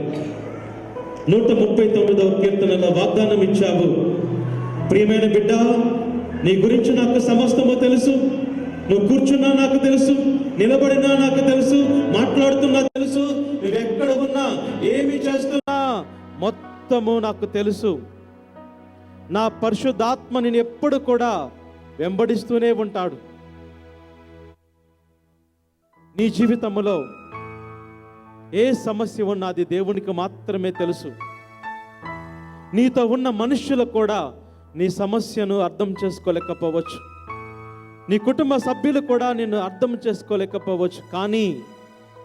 139వ కీర్తనలో వాగ్దానం ఇచ్చావు, ప్రియమైన బిడ్డ, నీ గురించి నాకు సమస్తము తెలుసు. నువ్వు కూర్చున్నా నాకు తెలుసు, నిలబడినా నాకు తెలుసు, మాట్లాడుతున్నా తెలుసు, నువ్వెక్కడ ఉన్నా ఏమి చేస్తున్నా మొత్తము నాకు తెలుసు. నా పరిశుద్ధాత్మ నేను ఎప్పుడు కూడా వెంబడిస్తూనే ఉంటాడు. నీ జీవితంలో ఏ సమస్య ఉన్నా అది దేవునికి మాత్రమే తెలుసు. నీతో ఉన్న మనుష్యులు కూడా నీ సమస్యను అర్థం చేసుకోలేకపోవచ్చు. నీ కుటుంబ సభ్యులు కూడా నిన్ను అర్థం చేసుకోలేకపోవచ్చు. కానీ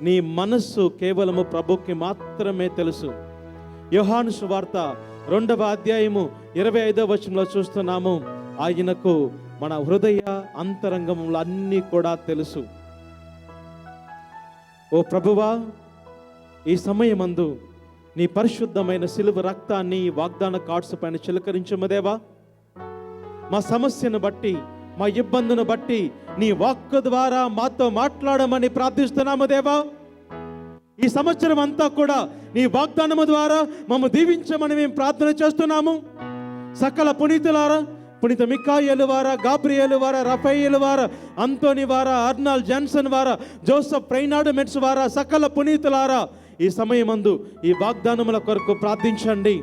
నీ మనస్సు కేవలము ప్రభుకి మాత్రమే తెలుసు. యోహాను సువార్త 2వ అధ్యాయము 25వ వచనంలో చూస్తున్నాము, ఆయనకు మన హృదయ అంతరంగములు అన్నీ కూడా తెలుసు. ఓ ప్రభువా, ఈ సమయమందు నీ పరిశుద్ధమైన సిలువ రక్తాన్ని ఈ వాగ్దాన కార్డ్స్ పైన చిలకరించము దేవా. మా సమస్యను బట్టి, మా ఇబ్బందును బట్టి నీ వాక్కు ద్వారా మాతో మాట్లాడమని ప్రార్థిస్తున్నాము దేవా. ఈ సంవత్సరం అంతా కూడా నీ వాగ్దానము ద్వారా మమ్మల్ని దీవించమని మేము ప్రార్థన చేస్తున్నాము. సకల పునీతులారా, పునీత మిఖాయేలు వారా, గాబ్రియేలు వారా, రఫాయేలు వారా, అంతోని వారా, అర్నాల్డ్ జాన్సన్ వారా, జోసెఫ్ ప్రైనాడ్ మెట్స్ వారా, సకల పునీతులారా, ఈ సమయమందు ఈ వాగ్దానముల కొరకు ప్రార్థించండి.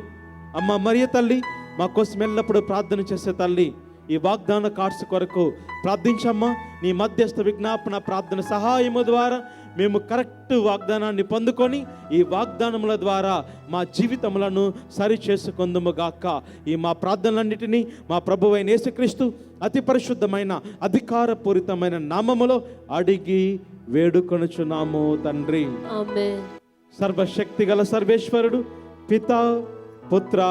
అమ్మ మరియ తల్లి, మా కోసం ఎల్లప్పుడూ ప్రార్థన చేసే తల్లి, ఈ వాగ్దాన కార్డ్స్ కొరకు ప్రార్థించమ్మా. నీ మధ్యస్థ విజ్ఞాపన ప్రార్థన సహాయము ద్వారా మేము కరెక్ట్ వాగ్దానాన్ని పొందుకొని ఈ వాగ్దానముల ద్వారా మా జీవితములను సరి చేసుకొందుము గాక. ఈ మా ప్రార్థనలన్నిటినీ మా ప్రభువైన యేసుక్రీస్తు అతి పరిశుద్ధమైన అధికారపూరితమైన నామములో అడిగి వేడుకొనుచున్నాము తండ్రి. ఆమేన్. సర్వశక్తిగల సర్వేశ్వరుడు, పితా, పుత్ర,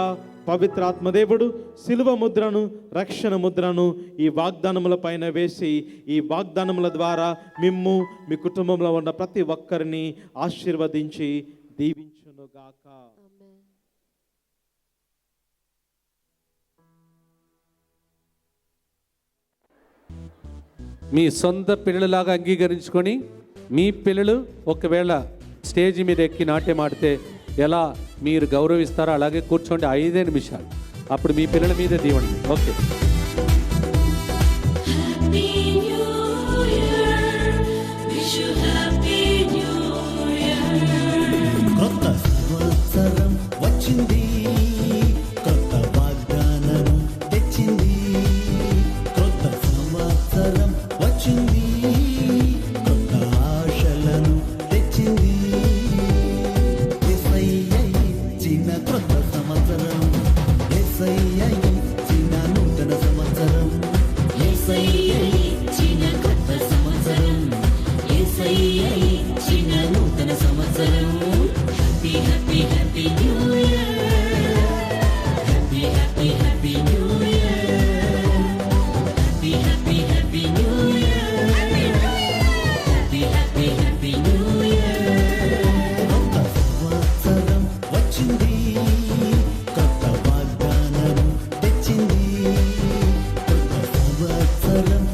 పవిత్రాత్మదేవుడు శిలువ ముద్రను, రక్షణ ముద్రను ఈ వాగ్దానముల పైన వేసి ఈ వాగ్దానముల ద్వారా మిమ్ము, మీ కుటుంబంలో ఉన్న ప్రతి ఒక్కరిని ఆశీర్వదించి దీవించునుగాక. మీ సొంత పిల్లలలాగా అంగీకరించుకొని, మీ పిల్లలు ఒకవేళ స్టేజ్ మీద ఎక్కి నాట్యం ఆడితే ఎలా మీరు గౌరవిస్తారో అలాగే కూర్చోండి 5 నిమిషాలు. అప్పుడు మీ పిల్లల మీద దీవండి. ఓకే. కొత్త సంవత్సరం వచ్చింది, కొత్త వాగ్దానం తెచ్చింది. కొత్త సంవత్సరం వచ్చింది, కొత్త ఆశలను తెచ్చింది. యేసయ్య ఇచ్చిన కొత్త సంవత్సరం, యేసయ్య ఇచ్చిన నూతన సంవత్సరం, యేసయ్య ఇచ్చిన కొత్త సంవత్సరం, యేసయ్య ఇచ్చిన నూతన సంవత్సరం. Happy happy happy new year, happy happy happy new year, happy happy happy new year, happy happy happy new year. కొత్త సంవత్సరం వచ్చింది, కొత్త వాగ్దానం తెచ్చింది. కొత్త సంవత్సరం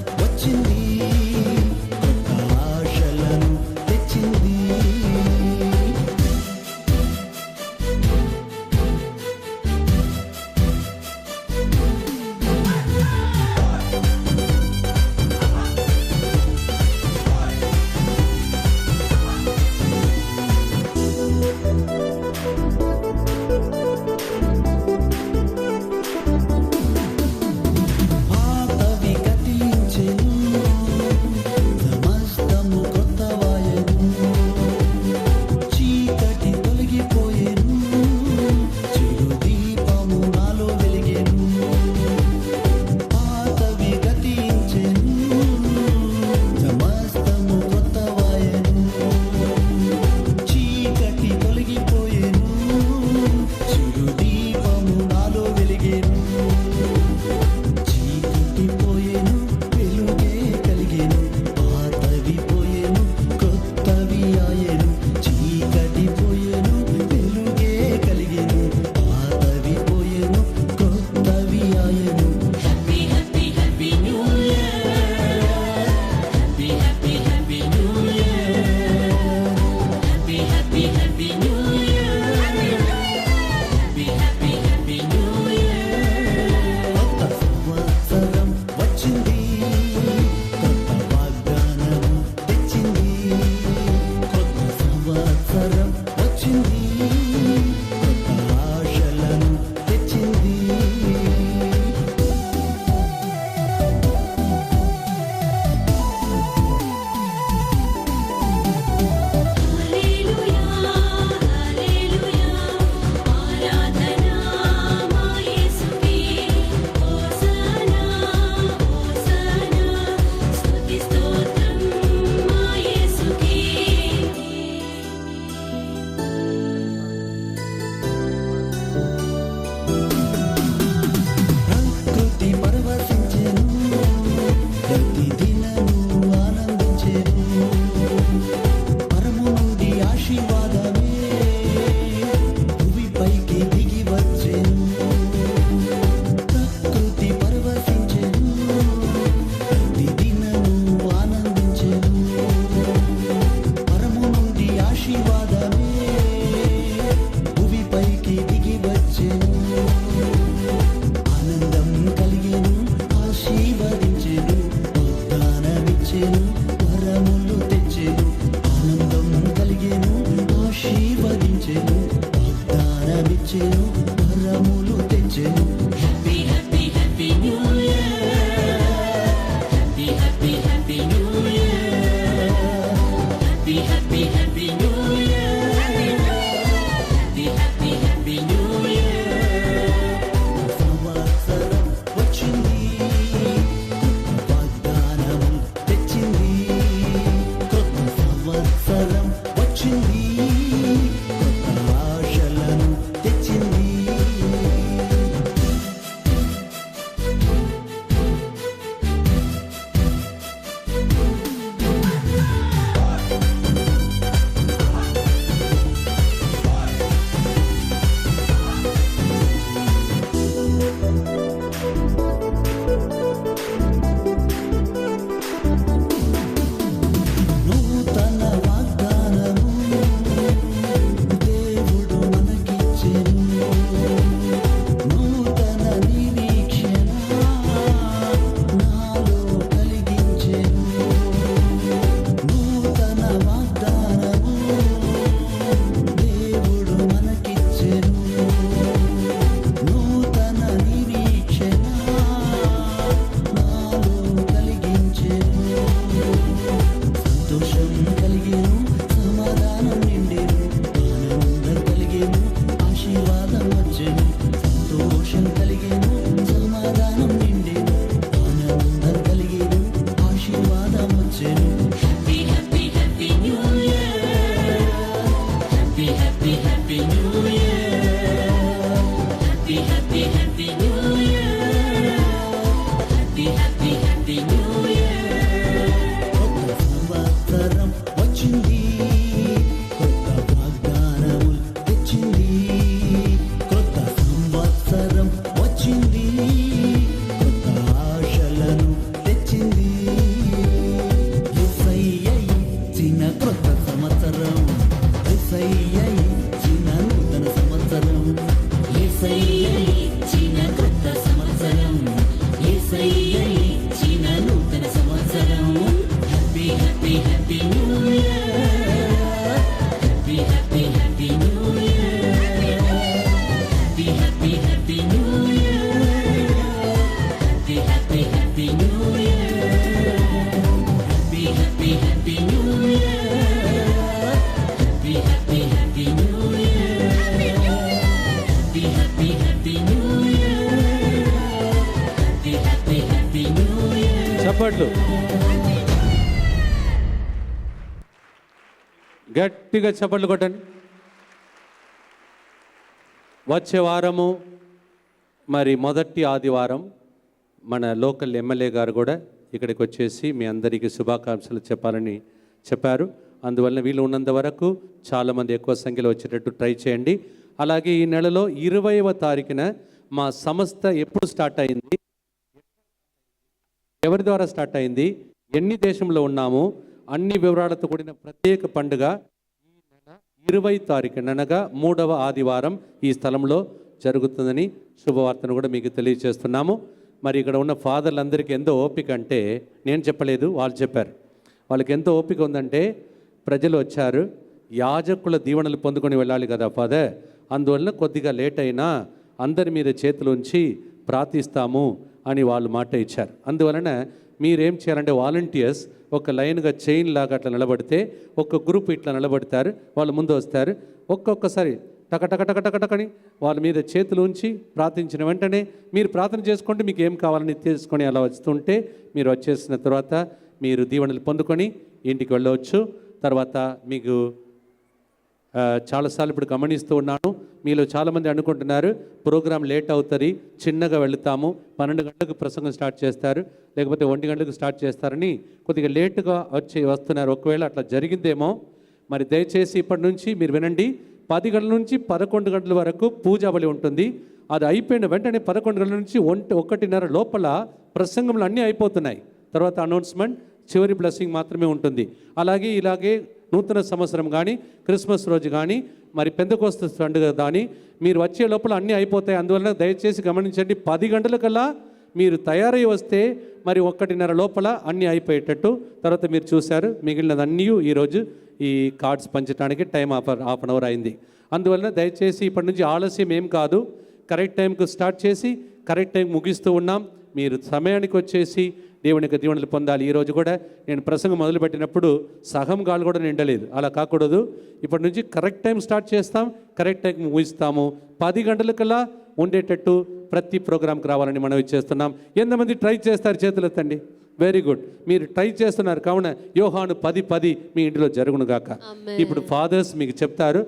happy, happy New Year. Happy, happy, happy New Year. Happy, happy, happy New Year. సంవత్సరం వచ్చింది, వాగ్దానం తెచ్చింది. కొత్త సంవత్సరం వచ్చింది, కొత్త ఆశలను తెచ్చింది. నూతన వాగ్దానము దేవుడు మనకిచ్చెను. నూతన నిరీక్షణ నాలో కలిగించెను. నూతన వాగ్దానము దేవుడు మనకిచ్చెను. నూతన నిరీక్షణ నాలో కలిగించెను. సంతోషం కలిగేను, సమాధానం నిండేను, ఆనందం కలిగేను, ఆశీర్వాదం వచ్చెను. సంతోషం కలిగేను, సమాధానం నిండేను, ఆనందం కలిగేను, ఆశీర్వాదం వచ్చెను. Happy happy happy new year. Happy happy happy new year. Happy happy happy new year. Happy happy happy new year. కొత్త సంవత్సరం వచ్చింది, కొత్త వాగ్దానములు తెచ్చింది. కొత్త సంవత్సరం వచ్చింది, కొత్త ఆశలను తెచ్చింది. యేసయ్య ఇచ్చిన కొత్త సంవత్సరం, యేసయ్య ఇచ్చిన నూతన సంవత్సరం. యేసయ్య ఇచ్చిన కొత్త సంవత్సరం, యేసయ్య ఇచ్చిన నూతన సంవత్సరం. Happy happy happy new year. Happy happy happy new year. Happy happy happy new year. Happy happy happy new year. Happy happy happy new year. Happy happy happy new year. Happy happy happy new year. Happy happy happy new year. చప్పట్లు. గట్టిగా చప్పట్లు కొట్టండి. వచ్చే వారము మరి మొదటి ఆదివారం మన లోకల్ ఎమ్మెల్యే గారు కూడా ఇక్కడికి వచ్చేసి మీ అందరికీ శుభాకాంక్షలు చెప్పాలని చెప్పారు. అందువల్ల వీళ్ళు ఉన్నంత వరకు చాలామంది ఎక్కువ సంఖ్యలో వచ్చేటట్టు ట్రై చేయండి. అలాగే ఈ నెలలో 20వ తారీఖున మా సంస్థ ఎప్పుడు స్టార్ట్ అయింది, ఎవరి ద్వారా స్టార్ట్ అయింది, ఎన్ని దేశంలో ఉన్నాము, అన్ని వివరాలతో కూడిన ప్రత్యేక పండుగ ఈ నెల 20 తారీఖున అనగా 3వ ఆదివారం ఈ స్థలంలో జరుగుతుందని శుభవార్తను కూడా మీకు తెలియజేస్తున్నాము. మరి ఇక్కడ ఉన్న ఫాదర్లందరికీ ఎంతో ఓపిక అంటే నేను చెప్పలేదు, వాళ్ళు చెప్పారు. వాళ్ళకి ఎంతో ఓపిక ఉందంటే ప్రజలు వచ్చారు, యాజకుల దీవెనలు పొందుకొని వెళ్ళాలి కదా ఫాదర్, అందువలన కొద్దిగా లేట్ అయినా అందరి మీద చేతులు ఉంచి ప్రార్థిస్తాము అని వాళ్ళు మాట ఇచ్చారు. అందువలన మీరేం చేయాలంటే వాలంటీర్స్ ఒక లైన్గా చైన్ లాగా అట్లా నిలబడితే ఒక గ్రూప్ ఇట్లా నిలబడతారు, వాళ్ళు ముందు వస్తారు. ఒక్కొక్కసారి టకటకటకటకటకని వాళ్ళ మీద చేతులు ఉంచి ప్రార్థించిన వెంటనే మీరు ప్రార్థన చేసుకుంటే మీకు ఏం కావాలని తీసుకొని అలా వస్తుంటే మీరు వచ్చేసిన తర్వాత మీరు దీవెనలు పొందుకొని ఇంటికి వెళ్ళవచ్చు. తర్వాత మీకు చాలాసార్లు ఇప్పుడు గమనిస్తూ ఉన్నాను, మీలో చాలామంది అనుకుంటున్నారు ప్రోగ్రాం లేట్ అవుతుంది, చిన్నగా వెళుతాము, 12 గంటలకు ప్రసంగం స్టార్ట్ చేస్తారు, లేకపోతే 1 గంటలకు స్టార్ట్ చేస్తారని కొద్దిగా లేటుగా వస్తున్నారు. ఒకవేళ అట్లా జరిగిందేమో మరి దయచేసి ఇప్పటి నుంచి మీరు వినండి. 10 గంటల నుంచి 11 గంటల వరకు పూజాబలి ఉంటుంది. అది అయిపోయిన వెంటనే 11 గంటల నుంచి 1:30 లోపల ప్రసంగంలు అన్నీ అయిపోతున్నాయి. తర్వాత అనౌన్స్మెంట్, చివరి బ్లెస్సింగ్ మాత్రమే ఉంటుంది. ఇలాగే నూతన సంవత్సరం కానీ, క్రిస్మస్ రోజు కానీ, మరి పెంతెకోస్తు పండుగ కానీ మీరు వచ్చే లోపల అన్నీ అయిపోతాయి. అందువల్ల దయచేసి గమనించండి, 10 గంటలకల్లా మీరు తయారై వస్తే మరి 1:30 లోపల అన్నీ అయిపోయేటట్టు. తర్వాత మీరు చూశారు మిగిలినదన్నీ ఈరోజు ఈ కార్డ్స్ పంచడానికి టైం హాఫ్ అన్ అవర్ అయింది. అందువల్ల దయచేసి ఇప్పటి నుంచి ఆలస్యం ఏం కాదు, కరెక్ట్ టైంకు స్టార్ట్ చేసి కరెక్ట్ టైం ముగిస్తూ ఉన్నాం. మీరు సమయానికి వచ్చేసి దేవునికి దీవెనలు పొందాలి. ఈరోజు కూడా నేను ప్రసంగం మొదలుపెట్టినప్పుడు సగం గాలు కూడా నిండలేదు. అలా కాకూడదు. ఇప్పటి నుంచి కరెక్ట్ టైం స్టార్ట్ చేస్తాం, కరెక్ట్ టైం ముగిస్తాము. 10 గంటలకల్లా ఉండేటట్టు ప్రతి ప్రోగ్రాంకి రావాలని మనం ఇచ్చేస్తున్నాం. ఎంతమంది ట్రై చేస్తారు? చేతులు ఎత్తండి. వెరీ గుడ్, మీరు ట్రై చేస్తున్నారు. కావున యోహాను 10:10 మీ ఇంటిలో జరుగును గాక. ఇప్పుడు ఫాదర్స్ మీకు చెప్తారు.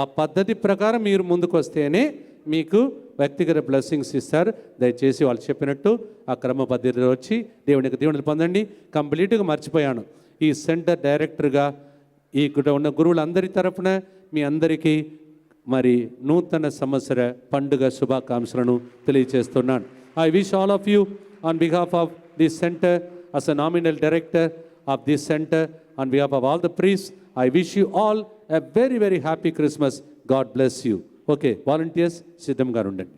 ఆ పద్ధతి ప్రకారం మీరు ముందుకు వస్తేనే మీకు వ్యక్తిగత బ్లెస్సింగ్స్ ఇస్తారు. దయచేసి వాళ్ళు చెప్పినట్టు ఆ క్రమ పద్ధతిలో వచ్చి దేవునికి దీవెనలు పొందండి. కంప్లీట్గా మర్చిపోయాను, ఈ సెంటర్ డైరెక్టర్గా ఇక్కడ ఉన్న గురువులందరి తరఫున మీ అందరికీ మరి నూతన సంవత్సర పండుగ శుభాకాంక్షలను తెలియజేస్తున్నాను. I wish all of you on behalf of this centre as a nominal director of this center, on behalf of all the priests, I wish you all a very, very happy Christmas. God bless you. Okay, volunteers సిద్ధంగా ఉండండి.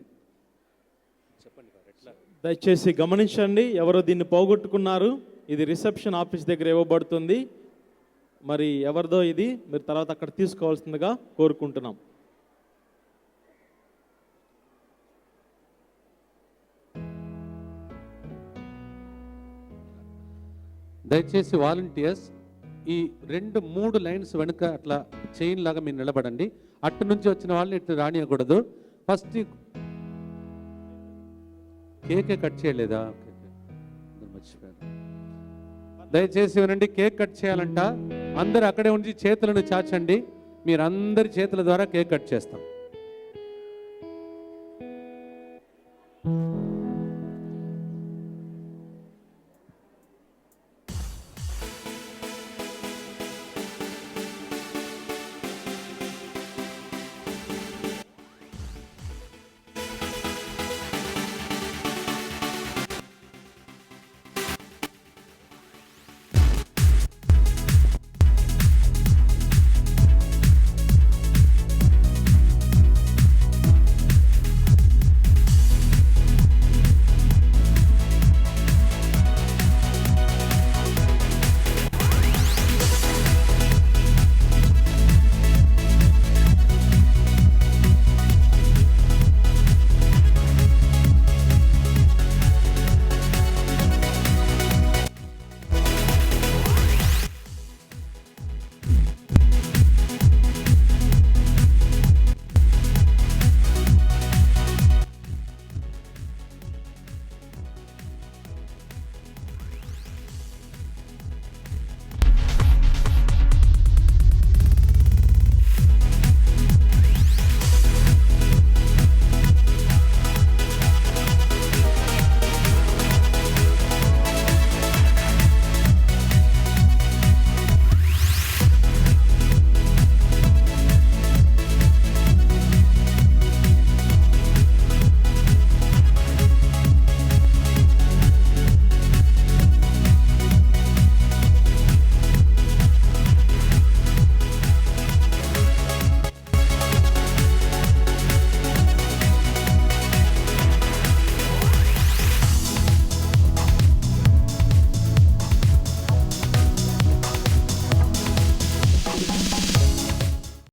దయచేసి గమనించండి, ఎవరో దీన్ని పోగొట్టుకున్నారు. ఇది reception office దగ్గర ఇవ్వబడుతుంది. మరి ఎవరిదో ఇది మీరు తర్వాత అక్కడ తీసుకోవాల్సిందిగా కోరుకుంటున్నాం. దయచేసి వాలంటీర్స్ ఈ 2-3 లైన్స్ వెనుక అట్లా చైన్ లాగా మీరు నిలబడండి. అటు నుంచి వచ్చిన వాళ్ళని ఇటు రానియకూడదు. ఫస్ట్ కేకే కట్ చేయలేదా? మర్చిపోయాను. దయచేసి వినండి, కేక్ కట్ చేయాలంట. అందరూ అక్కడే ఉండి చేతులను చాచండి. మీరు అందరి చేతుల ద్వారా కేక్ కట్ చేస్తాం.